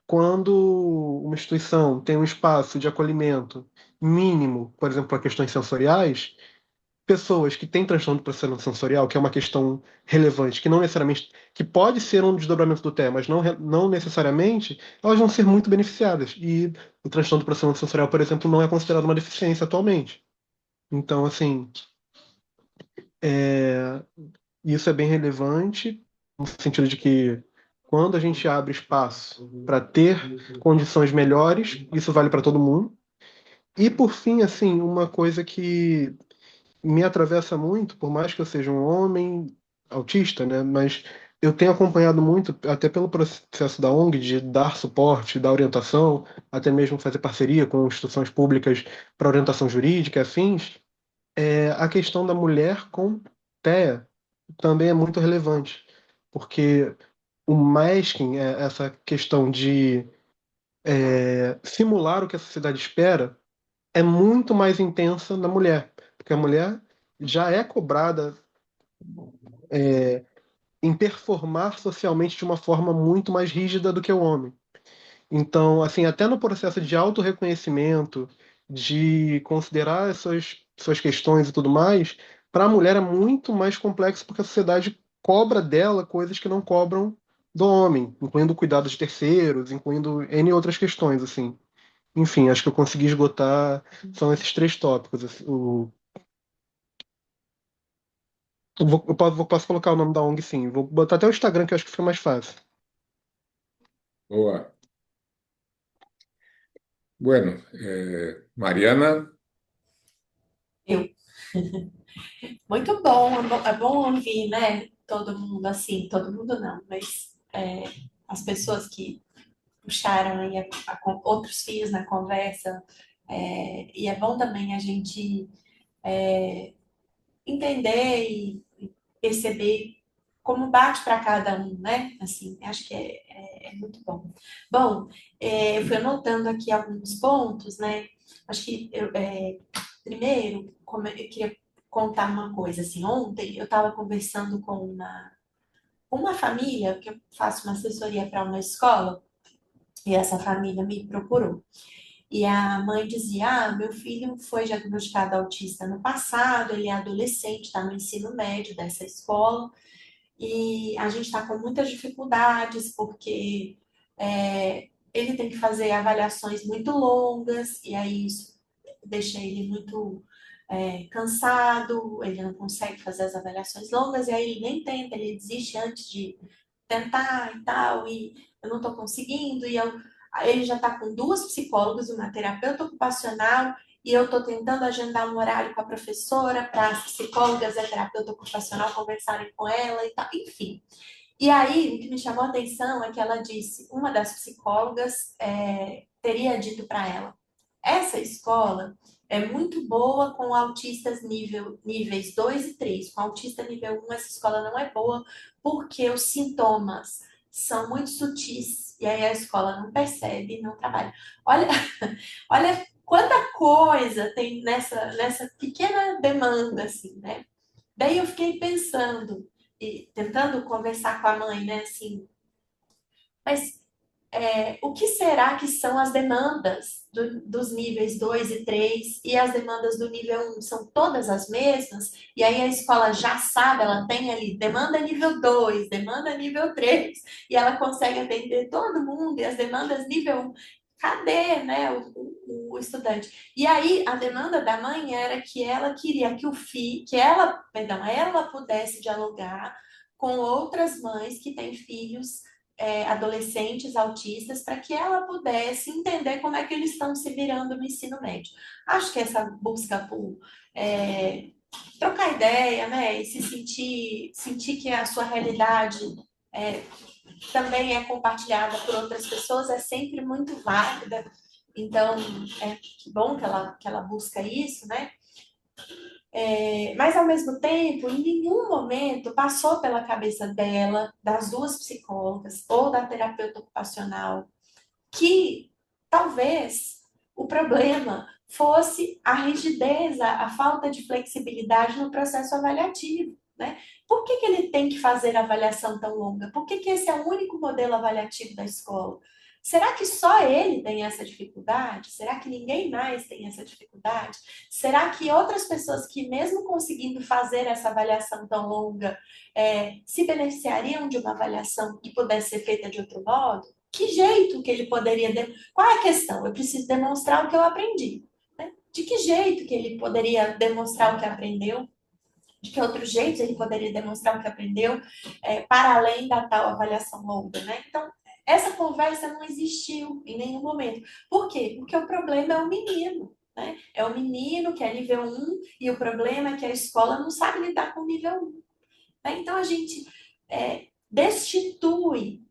Quando uma instituição tem um espaço de acolhimento mínimo, por exemplo, para questões sensoriais, pessoas que têm transtorno do processamento sensorial, que é uma questão relevante, que não necessariamente, que pode ser um desdobramento do tema, mas não necessariamente, elas vão ser muito beneficiadas. E o transtorno do processamento sensorial, por exemplo, não é considerado uma deficiência atualmente. Então, assim, é, isso é bem relevante, no sentido de que quando a gente abre espaço para ter condições melhores, isso vale para todo mundo. E por fim, assim, uma coisa que me atravessa muito, por mais que eu seja um homem autista, né? Mas eu tenho acompanhado muito, até pelo processo da ONG, de dar suporte, dar orientação, até mesmo fazer parceria com instituições públicas para orientação jurídica e afins, a questão da mulher com TEA também é muito relevante, porque o masking, essa questão de simular o que a sociedade espera, é muito mais intensa na mulher, porque a mulher já é cobrada em performar socialmente de uma forma muito mais rígida do que o homem. Então, assim, até no processo de autorreconhecimento, de considerar as suas questões e tudo mais, para a mulher é muito mais complexo porque a sociedade cobra dela coisas que não cobram do homem, incluindo o cuidado de terceiros, incluindo N outras questões, assim. Enfim, acho que eu consegui esgotar, são esses três tópicos. Assim, posso colocar o nome da ONG, sim. Vou botar até o Instagram, que eu acho que fica mais fácil. Boa. Bueno, Mariana, Eu. Muito bom, é bom ouvir, né? todo mundo assim, todo mundo não, mas as pessoas que puxaram aí outros fios na conversa, e é bom também a gente entender e perceber como bate para cada um, né? Assim, acho que é muito bom. Bom, eu fui anotando aqui alguns pontos, né? Acho que primeiro, como eu queria contar uma coisa, assim, ontem eu estava conversando com uma família, que eu faço uma assessoria para uma escola, e essa família me procurou. E a mãe dizia: meu filho foi diagnosticado autista no passado, ele é adolescente, está no ensino médio dessa escola, e a gente está com muitas dificuldades, porque ele tem que fazer avaliações muito longas, e aí isso deixa ele muito cansado, ele não consegue fazer as avaliações longas, e aí ele nem tenta, ele desiste antes de tentar e tal, e eu não estou conseguindo, ele já está com duas psicólogas, uma terapeuta ocupacional, e eu estou tentando agendar um horário com a professora para as psicólogas e a terapeuta ocupacional conversarem com ela e tal, enfim. E aí, o que me chamou a atenção é que ela disse, uma das psicólogas teria dito para ela, essa escola é muito boa com autistas níveis 2 e 3. Com autista nível 1, essa escola não é boa porque os sintomas são muito sutis e aí a escola não percebe, não trabalha. Olha, olha quanta coisa tem nessa pequena demanda, assim, né? Daí eu fiquei pensando e tentando conversar com a mãe, né? Assim, mas o que será que são as demandas dos níveis 2 e 3 e as demandas do nível 1? São todas as mesmas? E aí a escola já sabe, ela tem ali demanda nível 2, demanda nível 3, e ela consegue atender todo mundo, e as demandas nível 1. Cadê, né, o estudante? E aí a demanda da mãe era que ela queria ela pudesse dialogar com outras mães que têm filhos adolescentes autistas, para que ela pudesse entender como é que eles estão se virando no ensino médio. Acho que essa busca por trocar ideia, né, e sentir que a sua realidade também é compartilhada por outras pessoas é sempre muito válida. Então, que bom que ela busca isso, né? Mas, ao mesmo tempo, em nenhum momento passou pela cabeça dela, das duas psicólogas ou da terapeuta ocupacional, que talvez o problema fosse a rigidez, a falta de flexibilidade no processo avaliativo. Né? Por que ele tem que fazer avaliação tão longa? Por que esse é o único modelo avaliativo da escola? Será que só ele tem essa dificuldade? Será que ninguém mais tem essa dificuldade? Será que outras pessoas que, mesmo conseguindo fazer essa avaliação tão longa, se beneficiariam de uma avaliação que pudesse ser feita de outro modo? Que jeito que ele poderia... Qual é a questão? Eu preciso demonstrar o que eu aprendi. Né? De que jeito que ele poderia demonstrar o que aprendeu? De que outro jeito ele poderia demonstrar o que aprendeu para além da tal avaliação longa, né? Então, essa conversa não existiu em nenhum momento. Por quê? Porque o problema é o menino, né? É o menino que é nível 1 e o problema é que a escola não sabe lidar com o nível 1. Né? Então, a gente destitui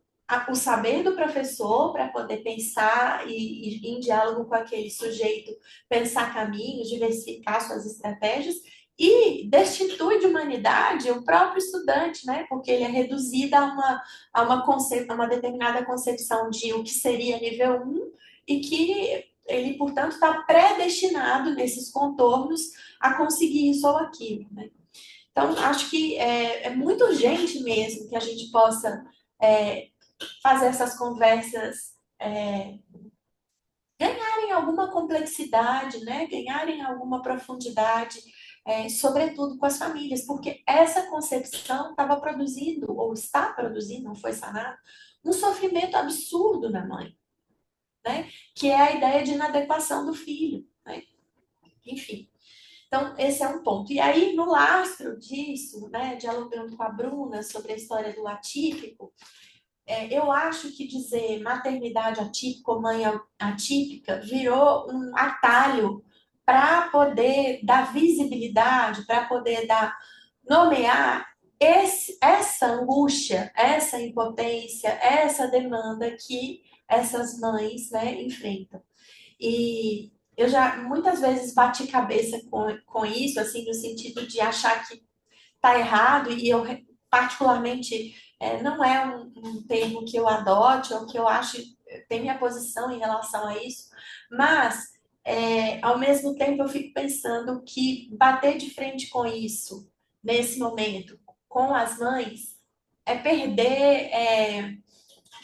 o saber do professor para poder pensar e, em diálogo com aquele sujeito, pensar caminhos, diversificar suas estratégias, e destitui de humanidade o próprio estudante, né? Porque ele é reduzido a uma determinada concepção de o que seria nível 1 e que ele, portanto, está predestinado nesses contornos a conseguir isso ou aquilo, né? Então, acho que é muito urgente mesmo que a gente possa fazer essas conversas ganharem alguma complexidade, né? Ganharem alguma profundidade, sobretudo com as famílias, porque essa concepção estava produzindo, ou está produzindo, não foi sanado, um sofrimento absurdo na mãe, né? Que é a ideia de inadequação do filho, né? Enfim. Então, esse é um ponto. E aí, no lastro disso, né, dialogando com a Bruna sobre a história do atípico, eu acho que dizer maternidade atípica ou mãe atípica virou um atalho para poder dar visibilidade, para poder nomear essa angústia, essa impotência, essa demanda que essas mães, né, enfrentam. E eu já muitas vezes bati cabeça com isso, assim, no sentido de achar que tá errado, e eu particularmente não é um termo que eu adote ou que eu acho, tem minha posição em relação a isso, mas ao mesmo tempo eu fico pensando que bater de frente com isso nesse momento com as mães é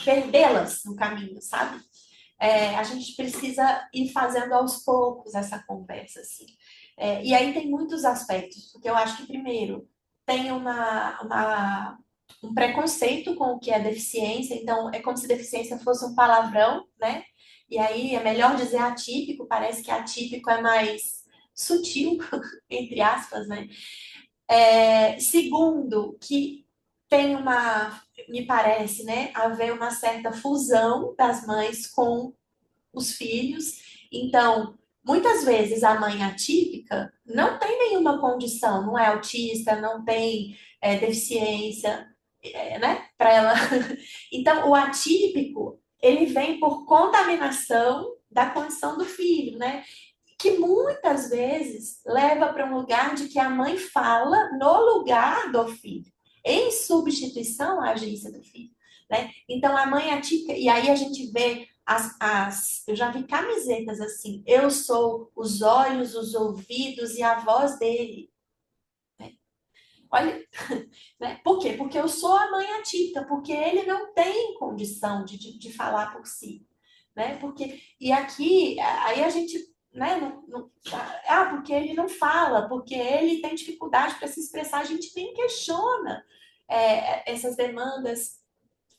perdê-las no caminho, sabe? A gente precisa ir fazendo aos poucos essa conversa, assim. E aí tem muitos aspectos, porque eu acho que, primeiro, tem um preconceito com o que é deficiência, então é como se deficiência fosse um palavrão, né? E aí é melhor dizer atípico, parece que atípico é mais sutil, entre aspas, né? Segundo, que tem me parece, né, haver uma certa fusão das mães com os filhos. Então, muitas vezes a mãe atípica não tem nenhuma condição, não é autista, não tem deficiência, né? Para ela. Então, o atípico, ele vem por contaminação da condição do filho, né? Que muitas vezes leva para um lugar de que a mãe fala no lugar do filho, em substituição à agência do filho, né? Então a mãe atípica, e aí a gente vê eu já vi camisetas assim, eu sou os olhos, os ouvidos e a voz dele. Olha, né? Por quê? Porque eu sou a mãe atípica, porque ele não tem condição de falar por si, né? E aqui, aí a gente, né? Porque ele não fala, porque ele tem dificuldade para se expressar, a gente nem questiona essas demandas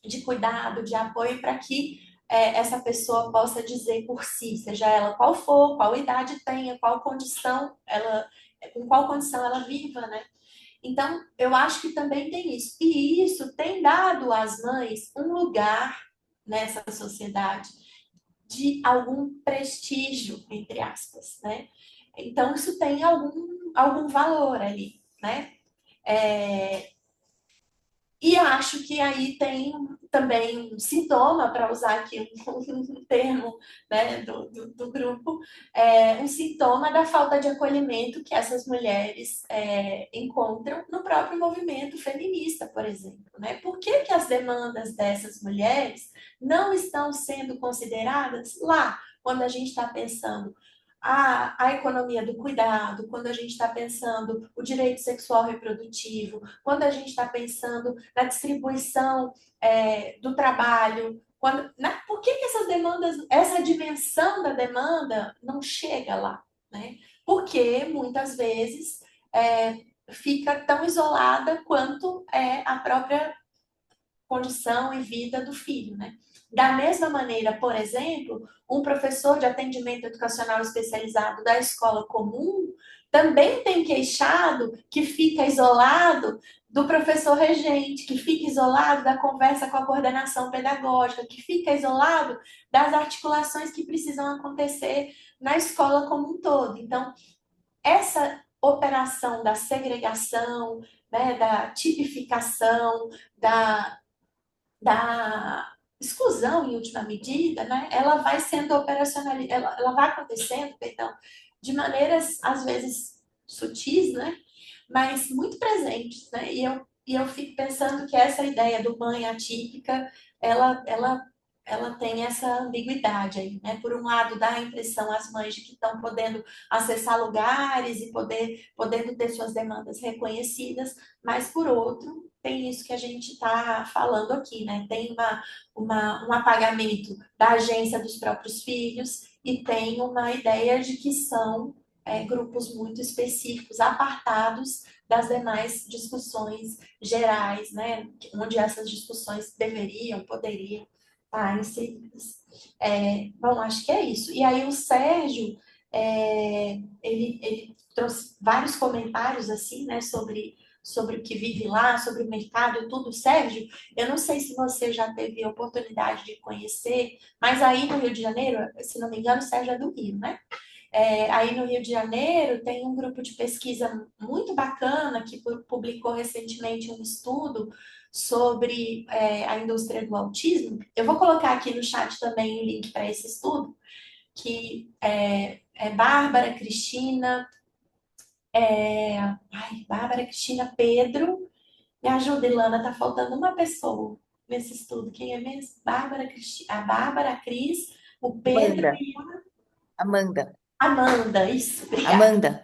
de cuidado, de apoio, para que essa pessoa possa dizer por si, seja ela qual for, qual idade tenha, com qual condição ela viva, né? Então, eu acho que também tem isso. E isso tem dado às mães um lugar nessa sociedade de algum prestígio, entre aspas, né? Então, isso tem algum valor ali, né? E acho que aí tem também um sintoma, para usar aqui um termo, né, do grupo, um sintoma da falta de acolhimento que essas mulheres encontram no próprio movimento feminista, por exemplo. Né? Por que as demandas dessas mulheres não estão sendo consideradas lá, quando a gente está pensando a economia do cuidado, quando a gente está pensando o direito sexual reprodutivo, quando a gente está pensando na distribuição do trabalho, né? Por que essas demandas, essa dimensão da demanda não chega lá? Né? Porque muitas vezes fica tão isolada quanto a própria condição e vida do filho, né? Da mesma maneira, por exemplo, um professor de atendimento educacional especializado da escola comum também tem queixado que fica isolado do professor regente, que fica isolado da conversa com a coordenação pedagógica, que fica isolado das articulações que precisam acontecer na escola como um todo. Então, essa operação da segregação, né, da tipificação, da exclusão, em última medida, né, ela vai sendo operacionalizada, ela vai acontecendo, perdão, de maneiras, às vezes, sutis, né, mas muito presentes, né, e eu fico pensando que essa ideia do mãe atípica, ela tem essa ambiguidade aí, né, por um lado dá a impressão às mães de que estão podendo acessar lugares e podendo ter suas demandas reconhecidas, mas por outro, tem isso que a gente está falando aqui, né? Tem um apagamento da agência dos próprios filhos e tem uma ideia de que são grupos muito específicos, apartados das demais discussões gerais, né? Onde essas discussões poderiam estar inseridas. Bom, acho que é isso. E aí o Sérgio, ele trouxe vários comentários assim, né, sobre o que vive lá, sobre o mercado, tudo. Sérgio, eu não sei se você já teve a oportunidade de conhecer, mas aí no Rio de Janeiro, se não me engano, o Sérgio é do Rio, né? Aí no Rio de Janeiro tem um grupo de pesquisa muito bacana que publicou recentemente um estudo sobre a indústria do autismo. Eu vou colocar aqui no chat também o link para esse estudo, que é Bárbara Cristina Pedro. Me ajuda, Ilana, tá faltando uma pessoa nesse estudo. Quem é mesmo? A Bárbara, a Cris, o Pedro Amanda, e Amanda, a Amanda. Isso, obrigada. Amanda.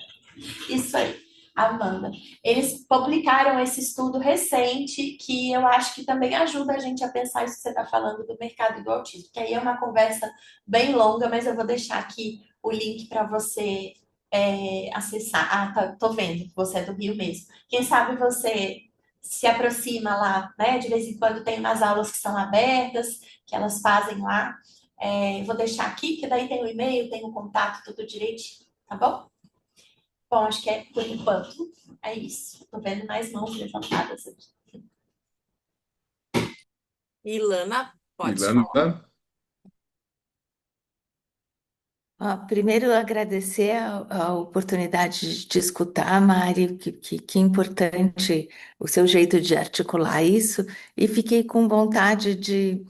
Isso aí, Amanda. Eles publicaram esse estudo recente que eu acho que também ajuda a gente a pensar isso que você está falando do mercado do autismo, que aí é uma conversa bem longa, mas eu vou deixar aqui o link para você acessar. Ah, tá, tô vendo que você é do Rio mesmo. Quem sabe você se aproxima lá, né? De vez em quando tem umas aulas que são abertas, que elas fazem lá. Vou deixar aqui, que daí tem o e-mail, tem o contato, tudo direitinho, tá bom? Bom, acho que por enquanto é isso. Tô vendo mais mãos levantadas aqui. Ilana, pode falar. Ilana, Primeiro, agradecer a oportunidade de escutar, Mari, que importante o seu jeito de articular isso, e fiquei com vontade de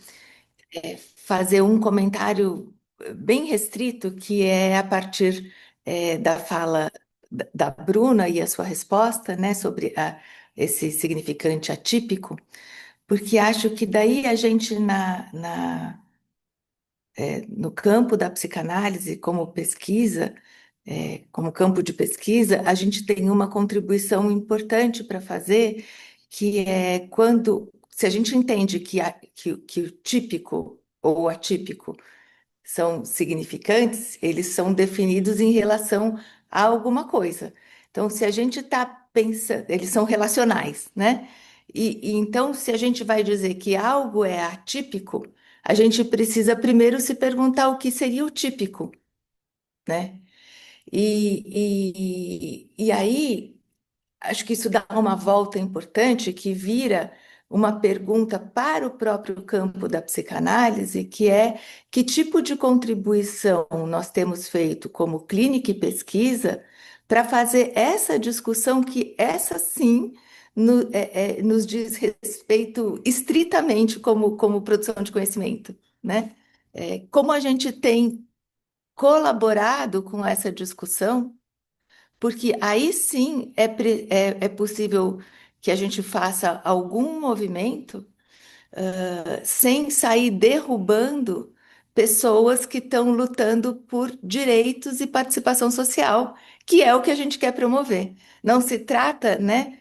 fazer um comentário bem restrito, que é a partir da fala da Bruna e a sua resposta, né, sobre esse significante atípico, porque acho que daí a gente, no campo da psicanálise, como pesquisa, como campo de pesquisa, a gente tem uma contribuição importante para fazer, que é quando, se a gente entende que o típico ou o atípico são significantes, eles são definidos em relação a alguma coisa. Então, se a gente está pensando, eles são relacionais, né? E então, se a gente vai dizer que algo é atípico, a gente precisa primeiro se perguntar o que seria o típico, né? E aí acho que isso dá uma volta importante que vira uma pergunta para o próprio campo da psicanálise, que é que tipo de contribuição nós temos feito como clínica e pesquisa para fazer essa discussão que essa sim nos diz respeito estritamente como produção de conhecimento, né? Como a gente tem colaborado com essa discussão, porque aí sim é possível que a gente faça algum movimento sem sair derrubando pessoas que estão lutando por direitos e participação social, que é o que a gente quer promover. Não se trata, né,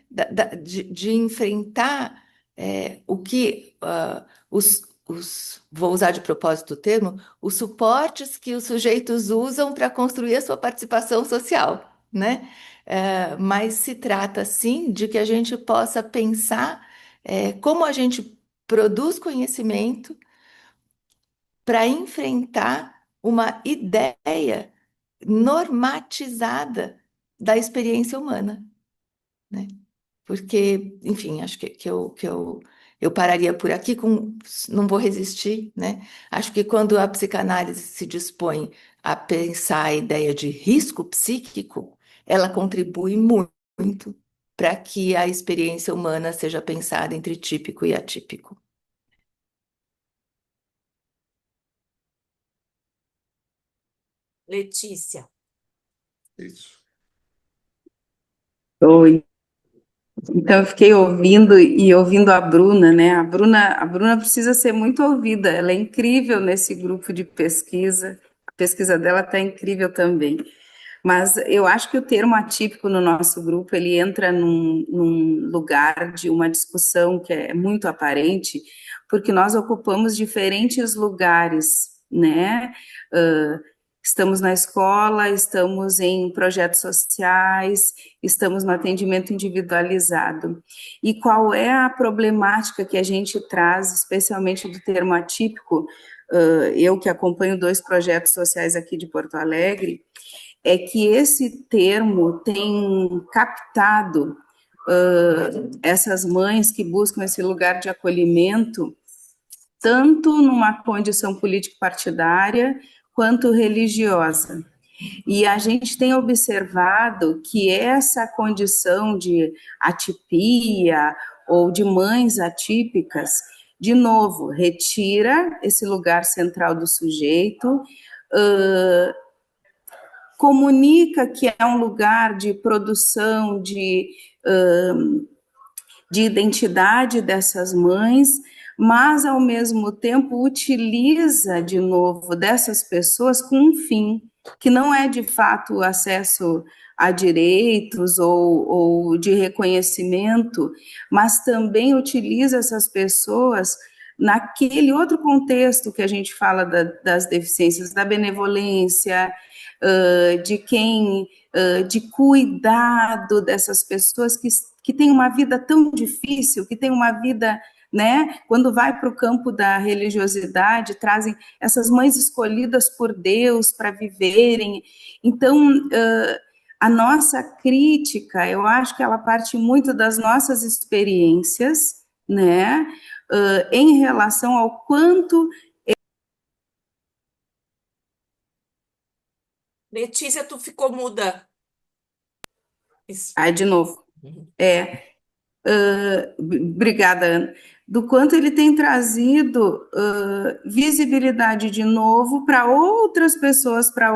de enfrentar o que vou usar de propósito o termo, os suportes que os sujeitos usam para construir a sua participação social, né? Mas se trata, sim, de que a gente possa pensar como a gente produz conhecimento para enfrentar uma ideia normatizada da experiência humana, né? Porque, enfim, acho que eu pararia por aqui, não vou resistir, né? Acho que quando a psicanálise se dispõe a pensar a ideia de risco psíquico, ela contribui muito para que a experiência humana seja pensada entre típico e atípico. Letícia. isso. Oi. Então, eu fiquei ouvindo e ouvindo a Bruna, né? A Bruna precisa ser muito ouvida, ela é incrível nesse grupo de pesquisa, a pesquisa dela está incrível também. Mas eu acho que o termo atípico no nosso grupo, ele entra num lugar de uma discussão que é muito aparente, porque nós ocupamos diferentes lugares, né? Uh, Estamos na escola, estamos em projetos sociais, estamos no atendimento individualizado. E qual é a problemática que a gente traz, especialmente do termo atípico? Eu que acompanho 2 projetos sociais aqui de Porto Alegre, é que esse termo tem captado essas mães que buscam esse lugar de acolhimento, tanto numa condição político-partidária quanto religiosa. E a gente tem observado que essa condição de atipia ou de mães atípicas, de novo, retira esse lugar central do sujeito, uh, comunica que é um lugar de produção de identidade dessas mães, mas ao mesmo tempo utiliza de novo dessas pessoas com um fim, que não é de fato o acesso a direitos ou de reconhecimento, mas também utiliza essas pessoas naquele outro contexto que a gente fala das deficiências, da benevolência, de quem, de cuidado dessas pessoas que têm uma vida tão difícil, que têm uma vida, né? Quando vai para o campo da religiosidade, trazem essas mães escolhidas por Deus para viverem. Então, a nossa crítica, eu acho que ela parte muito das nossas experiências, né? Em relação ao quanto. Letícia, tu ficou muda. Isso. Ai, de novo. Obrigada, Ana. Do quanto ele tem trazido visibilidade de novo para outras pessoas, para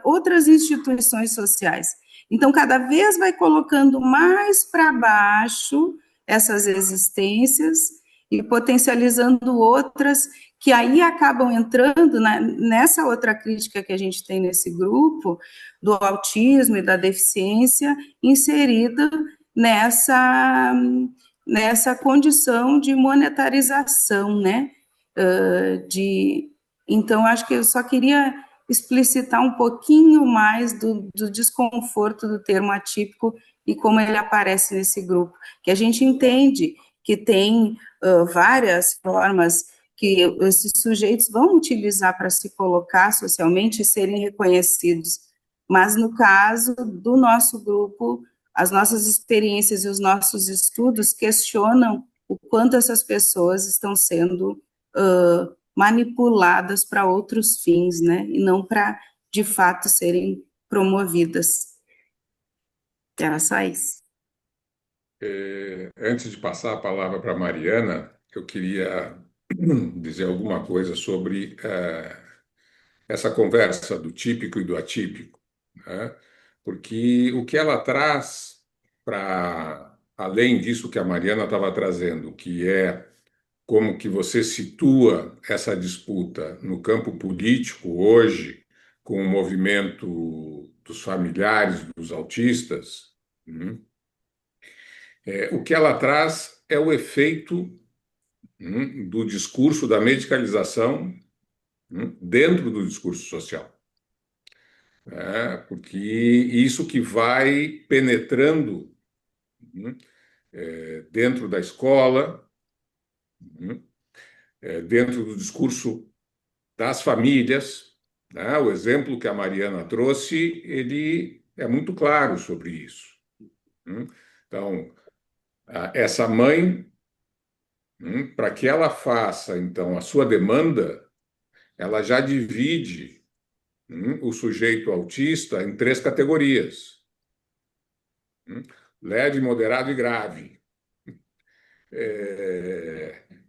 outras instituições sociais. Então, cada vez vai colocando mais para baixo essas existências e potencializando outras que aí acabam entrando nessa outra crítica que a gente tem nesse grupo, do autismo e da deficiência, inserida nessa condição de monetarização, né? Então, acho que eu só queria explicitar um pouquinho mais do desconforto do termo atípico e como ele aparece nesse grupo, que a gente entende que tem várias formas que esses sujeitos vão utilizar para se colocar socialmente e serem reconhecidos, mas no caso do nosso grupo, as nossas experiências e os nossos estudos questionam o quanto essas pessoas estão sendo manipuladas para outros fins, né? E não para, de fato, serem promovidas. Era só isso. Antes de passar a palavra para a Mariana, eu queria dizer alguma coisa sobre essa conversa do típico e do atípico, né? Porque o que ela traz para além disso que a Mariana estava trazendo, que é como que você situa essa disputa no campo político hoje, com o movimento dos familiares dos autistas, o que ela traz é o efeito do discurso da medicalização dentro do discurso social. Porque isso que vai penetrando dentro da escola, dentro do discurso das famílias, né? O exemplo que a Mariana trouxe, ele é muito claro sobre isso. Então, essa mãe, para que ela faça, então, a sua demanda, ela já divide o sujeito autista em 3 categorias: leve, moderado e grave.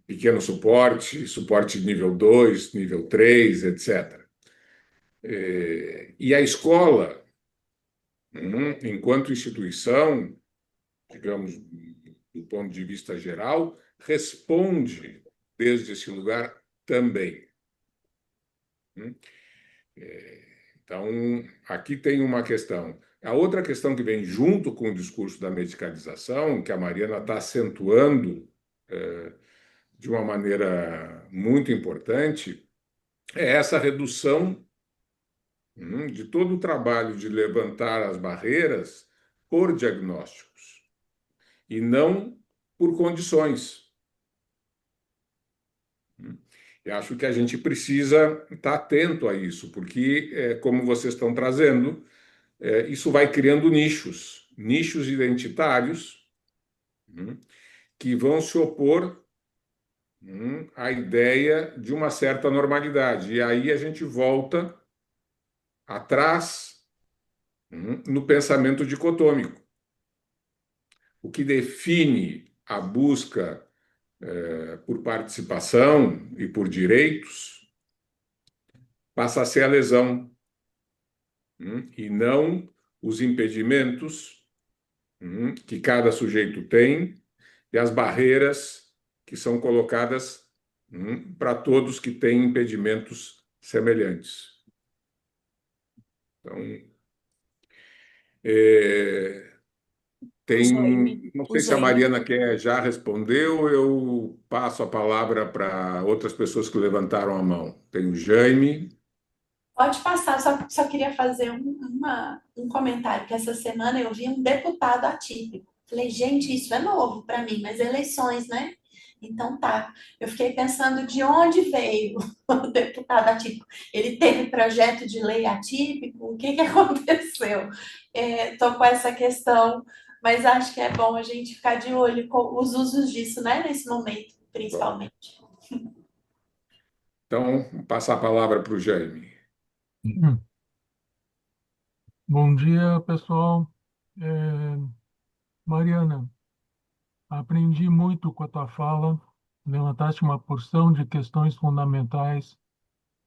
Pequeno suporte, suporte nível 2, nível 3, etc. E a escola, enquanto instituição, digamos, do ponto de vista geral, responde desde esse lugar também. Então, aqui tem uma questão. A outra questão que vem junto com o discurso da medicalização, que a Mariana está acentuando de uma maneira muito importante, é essa redução de todo o trabalho de levantar as barreiras por diagnósticos e não por condições. Eu acho que a gente precisa estar atento a isso, porque, como vocês estão trazendo, isso vai criando nichos identitários que vão se opor à ideia de uma certa normalidade. E aí a gente volta atrás, no pensamento dicotômico. O que define a busca por participação e por direitos passa a ser a lesão, e não os impedimentos que cada sujeito tem e as barreiras que são colocadas para todos que têm impedimentos semelhantes. Então, Jaime, não o sei se a Jaime. Mariana quer já responder ou eu passo a palavra para outras pessoas que levantaram a mão. Tem o Jaime. Pode passar, só queria fazer um comentário, que essa semana eu vi um deputado atípico. Falei, gente, isso é novo para mim, mas eleições, né? Então tá. Eu fiquei pensando de onde veio o deputado atípico. Ele teve projeto de lei atípico? O que que aconteceu? Tô com essa questão, mas acho que é bom a gente ficar de olho com os usos disso, né? Nesse momento, principalmente. Então, vou passar a palavra para o Jaime. Bom dia, pessoal. Mariana, aprendi muito com a tua fala, levantaste uma porção de questões fundamentais,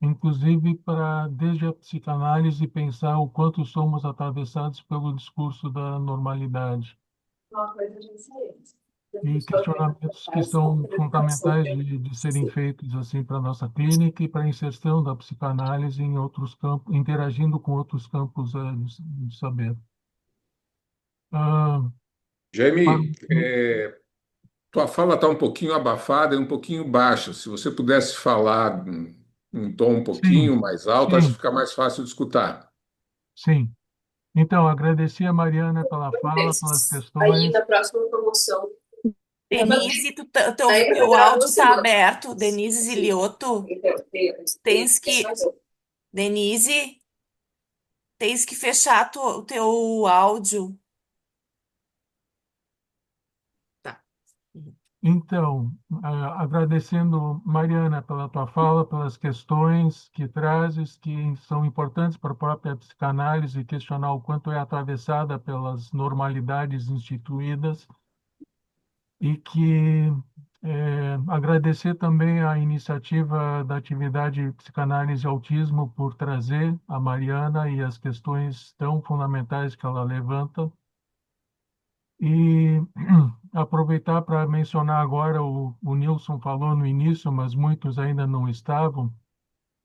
inclusive para, desde a psicanálise, pensar o quanto somos atravessados pelo discurso da normalidade. E questionamentos que são fundamentais de serem feitos assim para a nossa clínica e para a inserção da psicanálise em outros campos, interagindo com outros campos de saber. Ah, Jaime, tua fala está um pouquinho abafada e um pouquinho baixa. Se você pudesse falar um tom um sim, pouquinho mais alto, acho que sim, fica mais fácil de escutar. sim. Então, agradeci a Mariana pela fala, pelas Aí, questões. na próxima promoção, Denise, aí vai teu durar áudio 2 está semanas. aberto. Denise Sim. Zilioto, tens que. Denise, tens que fechar o teu áudio. Tá. Então, agradecendo, Mariana, pela tua fala, pelas questões que trazes, que são importantes para a própria psicanálise, questionar o quanto é atravessada pelas normalidades instituídas e que agradecer também a iniciativa da atividade Psicanálise e Autismo por trazer a Mariana e as questões tão fundamentais que ela levanta. E aproveitar para mencionar agora, o Nilson falou no início, mas muitos ainda não estavam,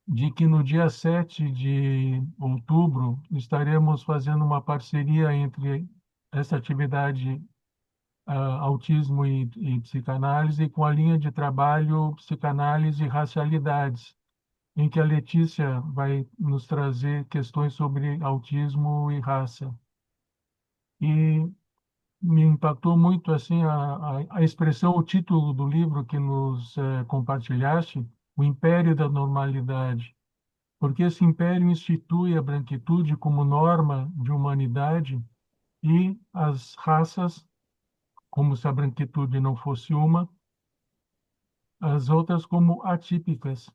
de que no dia 7 de outubro estaremos fazendo uma parceria entre essa atividade autismo e psicanálise, com a linha de trabalho psicanálise e racialidades, em que a Letícia vai nos trazer questões sobre autismo e raça. E me impactou muito assim a expressão, o título do livro que nos compartilhaste, O Império da Normalidade, porque esse império institui a branquitude como norma de humanidade e as raças, como se a branquitude não fosse uma, as outras como atípicas,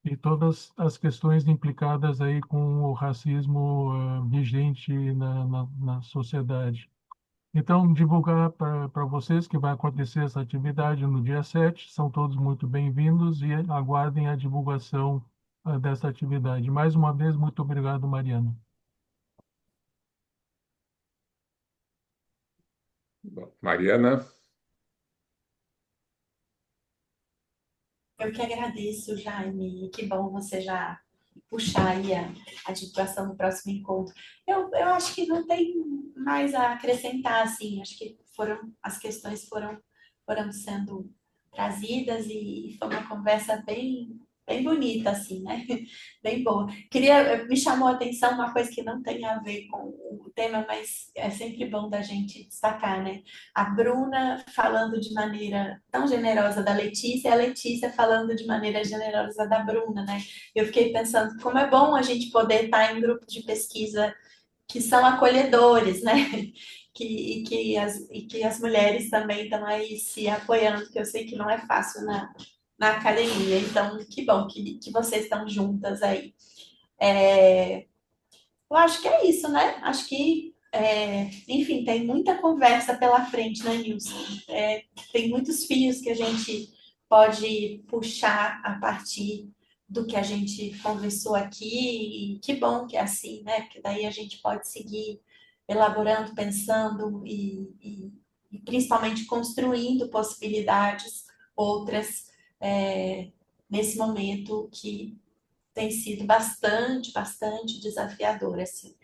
e todas as questões implicadas aí com o racismo vigente na sociedade. Então, divulgar para vocês que vai acontecer essa atividade no dia 7, são todos muito bem-vindos e aguardem a divulgação dessa atividade. Mais uma vez, muito obrigado, Mariana. Mariana. Eu que agradeço, Jaime. Que bom você já puxar aí a divulgação do próximo encontro. Eu acho que não tem mais a acrescentar, assim. Acho que as questões foram sendo trazidas e foi uma conversa bem bonita, assim, né? Bem boa. Me chamou a atenção uma coisa que não tem a ver com o tema, mas é sempre bom da gente destacar, né? A Bruna falando de maneira tão generosa da Letícia, e a Letícia falando de maneira generosa da Bruna, né? Eu fiquei pensando como é bom a gente poder estar em grupos de pesquisa que são acolhedores, né? Que as mulheres também estão aí se apoiando, que eu sei que não é fácil na academia. Então, que bom que vocês estão juntas aí. Eu acho que é isso, né? Acho que, enfim, tem muita conversa pela frente, né, Nilson? Tem muitos fios que a gente pode puxar a partir do que a gente conversou aqui, e que bom que é assim, né? Porque daí a gente pode seguir elaborando, pensando e principalmente construindo possibilidades outras, nesse momento que tem sido bastante desafiador, assim.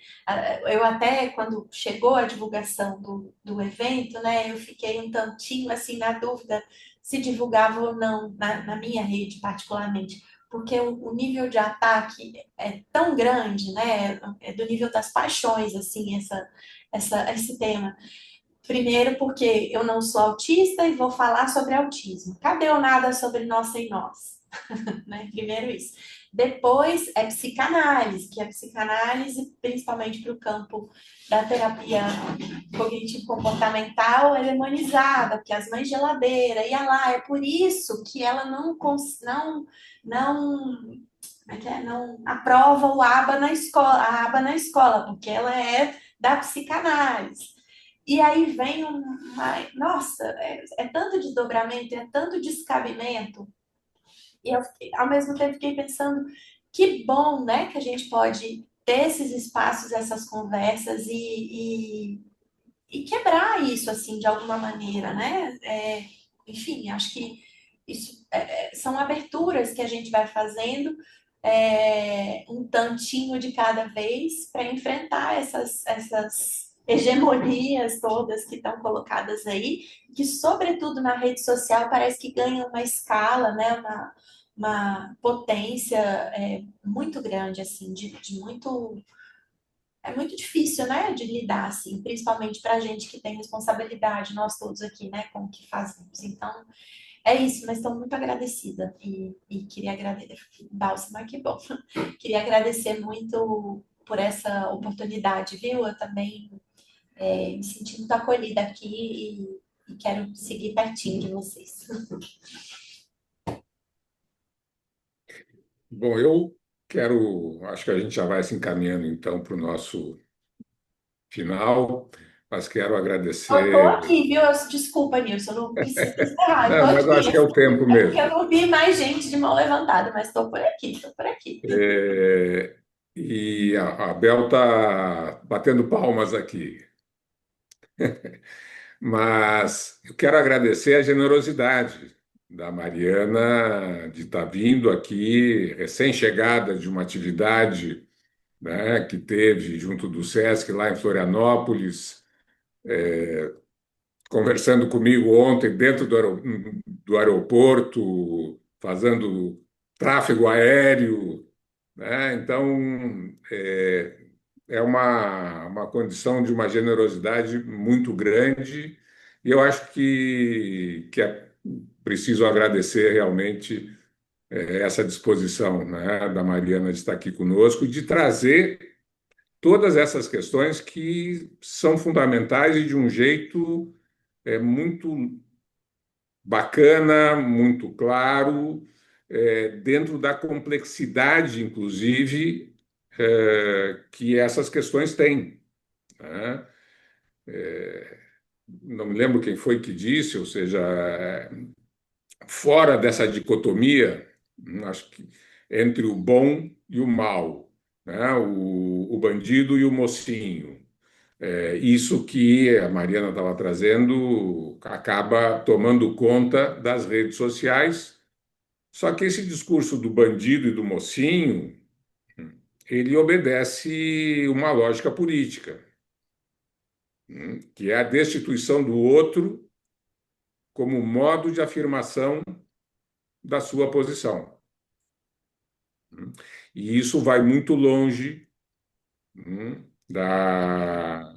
Eu até, quando chegou a divulgação do evento, né, eu fiquei um tantinho, assim, na dúvida se divulgava ou não, na minha rede, particularmente, porque o nível de ataque é tão grande, né, é do nível das paixões, assim, esse tema. Primeiro, porque eu não sou autista e vou falar sobre autismo. Cadê o nada sobre nós sem nós? Né? Primeiro isso. Depois é psicanálise, que a psicanálise, principalmente para o campo da terapia cognitivo-comportamental, é demonizada, porque as mães geladeira, ia lá, é por isso que ela não aprova o aba na escola, a aba na escola, porque ela é da psicanálise. E aí vem nossa, é tanto desdobramento, é tanto descabimento, e eu, ao mesmo tempo, fiquei pensando que bom, né, que a gente pode ter esses espaços, essas conversas e quebrar isso, assim, de alguma maneira, né? Enfim, acho que isso são aberturas que a gente vai fazendo, um tantinho de cada vez para enfrentar essas hegemonias todas que estão colocadas aí, que sobretudo na rede social parece que ganham uma escala, né, uma potência muito grande, assim, de muito. É muito difícil, né, de lidar, assim, principalmente para a gente que tem responsabilidade, nós todos aqui, né, com o que fazemos. Então, é isso, mas estou muito agradecida e queria agradecer. Bálsamo, que bom. Queria agradecer muito por essa oportunidade, viu? Eu também me senti muito acolhida aqui e quero seguir pertinho de vocês. Bom, acho que a gente já vai se encaminhando então para o nosso final, mas quero Eu estou agradecer. aqui, viu? Desculpa, Nilson, eu não preciso encerrar, eu estou Não, mas eu aqui. acho que é o tempo É porque eu mesmo. não vi mais gente de mão levantada, mas estou por aqui, estou por aqui. É, e a Bel está batendo palmas aqui. Mas eu quero agradecer a generosidade da Mariana de estar vindo aqui, recém-chegada de uma atividade, né, que teve junto do SESC lá em Florianópolis, conversando comigo ontem dentro do aeroporto, fazendo tráfego aéreo, né? Então, é uma condição de uma generosidade muito grande e eu acho que é preciso agradecer realmente essa disposição, né, da Mariana de estar aqui conosco e de trazer todas essas questões que são fundamentais e de um jeito muito bacana, muito claro, dentro da complexidade, inclusive, que essas questões têm, né? Não me lembro quem foi que disse, ou seja, fora dessa dicotomia, acho que entre o bom e o mal, né? O bandido e o mocinho. Isso que a Mariana estava trazendo acaba tomando conta das redes sociais. Só que esse discurso do bandido e do mocinho, ele obedece uma lógica política, que é a destituição do outro como modo de afirmação da sua posição. E isso vai muito longe, da,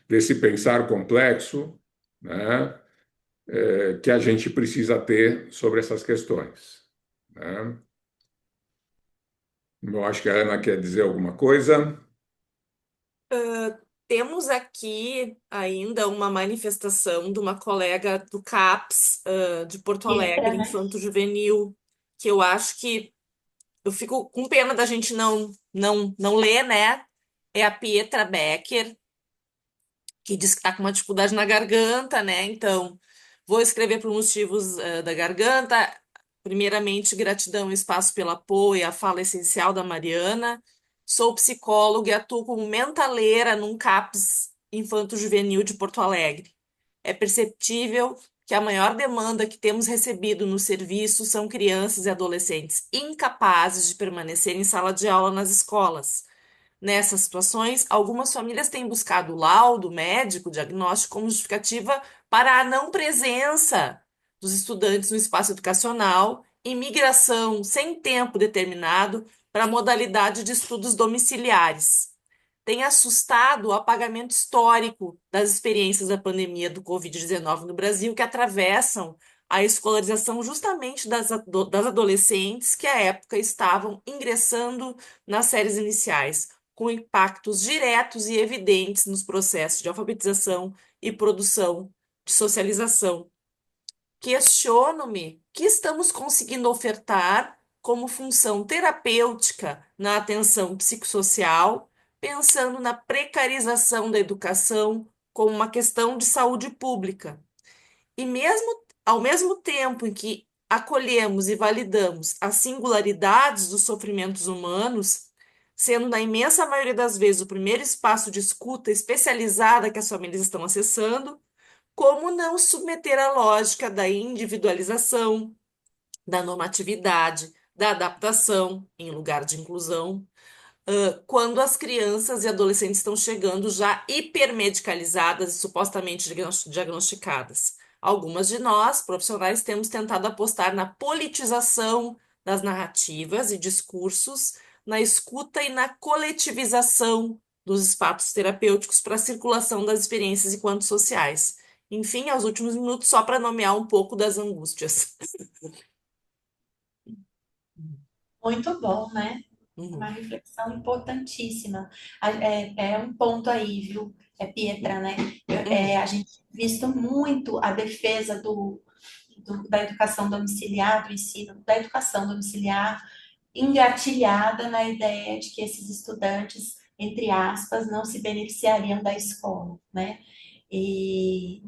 desse pensar complexo, né, que a gente precisa ter sobre essas questões, né? Eu acho que a Ana quer dizer alguma coisa. Temos aqui ainda uma manifestação de uma colega do CAPS, de Porto Pietra, Alegre, né? Infanto Juvenil, que eu acho que eu fico com pena da gente não ler, né? É a Pietra Becker, que diz que está com uma dificuldade na garganta, né? Então, vou escrever por motivos da garganta. Primeiramente, gratidão e espaço pelo apoio e a fala essencial da Mariana. Sou psicóloga e atuo como mentaleira num CAPS Infanto-Juvenil de Porto Alegre. É perceptível que a maior demanda que temos recebido no serviço são crianças e adolescentes incapazes de permanecer em sala de aula nas escolas. Nessas situações, algumas famílias têm buscado laudo médico, diagnóstico como justificativa para a não presença dos estudantes no espaço educacional e migração sem tempo determinado para a modalidade de estudos domiciliares. Tem assustado o apagamento histórico das experiências da pandemia do Covid-19 no Brasil, que atravessam a escolarização justamente das adolescentes que à época estavam ingressando nas séries iniciais, com impactos diretos e evidentes nos processos de alfabetização e produção de socialização. Questiono-me o que estamos conseguindo ofertar como função terapêutica na atenção psicossocial, pensando na precarização da educação como uma questão de saúde pública. E mesmo ao mesmo tempo em que acolhemos e validamos as singularidades dos sofrimentos humanos, sendo na imensa maioria das vezes o primeiro espaço de escuta especializada que as famílias estão acessando, como não submeter à lógica da individualização, da normatividade, da adaptação em lugar de inclusão, quando as crianças e adolescentes estão chegando já hipermedicalizadas e supostamente diagnosticadas. Algumas de nós, profissionais, temos tentado apostar na politização das narrativas e discursos, na escuta e na coletivização dos espaços terapêuticos para a circulação das experiências enquanto sociais. Enfim, aos últimos minutos, só para nomear um pouco das angústias. Muito bom, né? Uma Uhum. reflexão importantíssima. É um ponto aí, viu? É Pietra, né? Uhum. A gente visto muito a defesa da educação domiciliar, do ensino da educação domiciliar, engatilhada na ideia de que esses estudantes, entre aspas, não se beneficiariam da escola, né? E,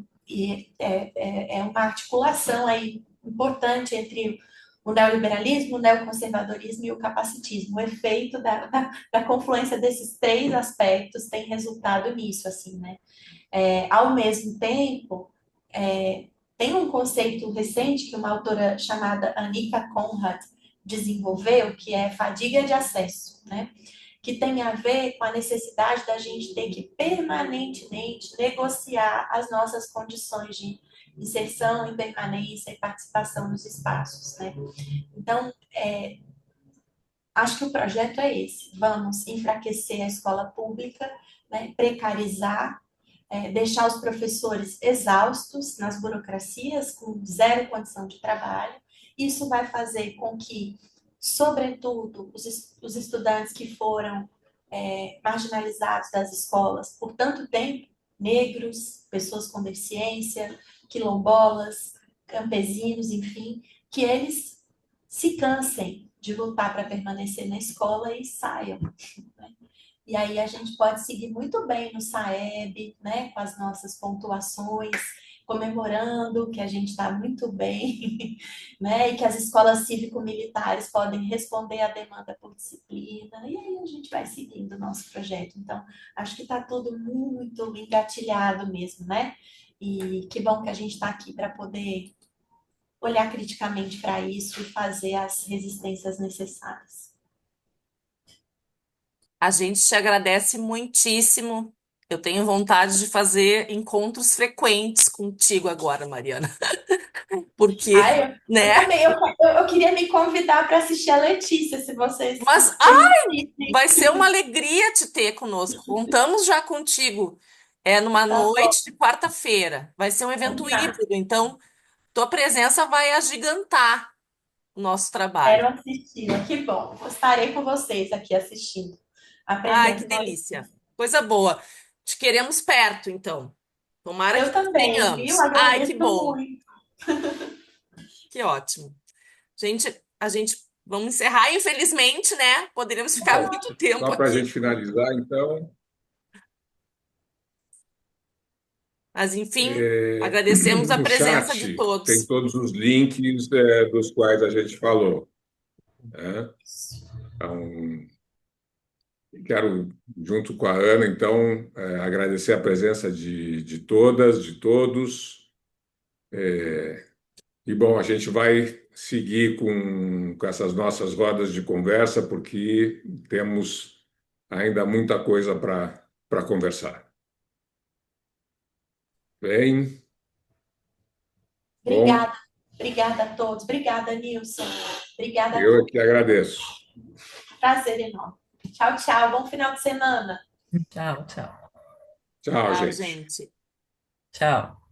é uma articulação aí importante entre o neoliberalismo, o neoconservadorismo e o capacitismo. O efeito da confluência desses três aspectos tem resultado nisso, assim, né? Ao mesmo tempo, tem um conceito recente que uma autora chamada Anika Conrad desenvolveu, que é fadiga de acesso, né? Que tem a ver com a necessidade da gente ter que permanentemente negociar as nossas condições de inserção, permanência e participação nos espaços, né? Então, acho que o projeto é esse. Vamos enfraquecer a escola pública, né? Precarizar, deixar os professores exaustos nas burocracias, com zero condição de trabalho. Isso vai fazer com que, sobretudo, os estudantes que foram marginalizados das escolas por tanto tempo, negros, pessoas com deficiência, quilombolas, campesinos, enfim, que eles se cansem de lutar para permanecer na escola e saiam, né? E aí a gente pode seguir muito bem no SAEB, né, com as nossas pontuações, comemorando que a gente está muito bem, né, e que as escolas cívico-militares podem responder à demanda por disciplina, e aí a gente vai seguindo o nosso projeto. Então, acho que está tudo muito engatilhado mesmo, né? E que bom que a gente está aqui para poder olhar criticamente para isso e fazer as resistências necessárias. A gente te agradece muitíssimo. Eu tenho vontade de fazer encontros frequentes contigo agora, Mariana. Porque, Ai, eu né? também, eu queria me convidar para assistir a Letícia, se vocês Mas permitirem. vai ser uma alegria te ter conosco. Contamos já contigo. É numa Tá bom, noite de quarta-feira. Vai ser um evento então tá. híbrido, então tua presença vai agigantar o nosso trabalho. Quero assistir. Que bom. Estarei com vocês aqui assistindo, Ai, que aprendendo com a delícia. Letícia. Coisa boa. Te queremos perto, então. Tomara que Eu nos também, viu? tenhamos. Ai, que Agradeço bom. muito. Que ótimo. Gente, a gente Vamos encerrar, infelizmente, né? Poderíamos ficar Bom, muito tempo só para a aqui, gente finalizar, então, mas enfim, agradecemos a no presença de chat tem todos. todos os links dos quais a gente falou, né? Então, quero, junto com a Ana, então, agradecer a presença de todas, de todos. E, bom, a gente vai seguir com essas nossas rodas de conversa, porque temos ainda muita coisa para conversar. Bem, bom, Obrigada, obrigada a todos. Obrigada, Nilson. Obrigada a eu é todos. que agradeço. Prazer enorme. Tchau, tchau. Bom final de semana. Tchau, tchau. Tchau, Tchau, gente. gente. Tchau.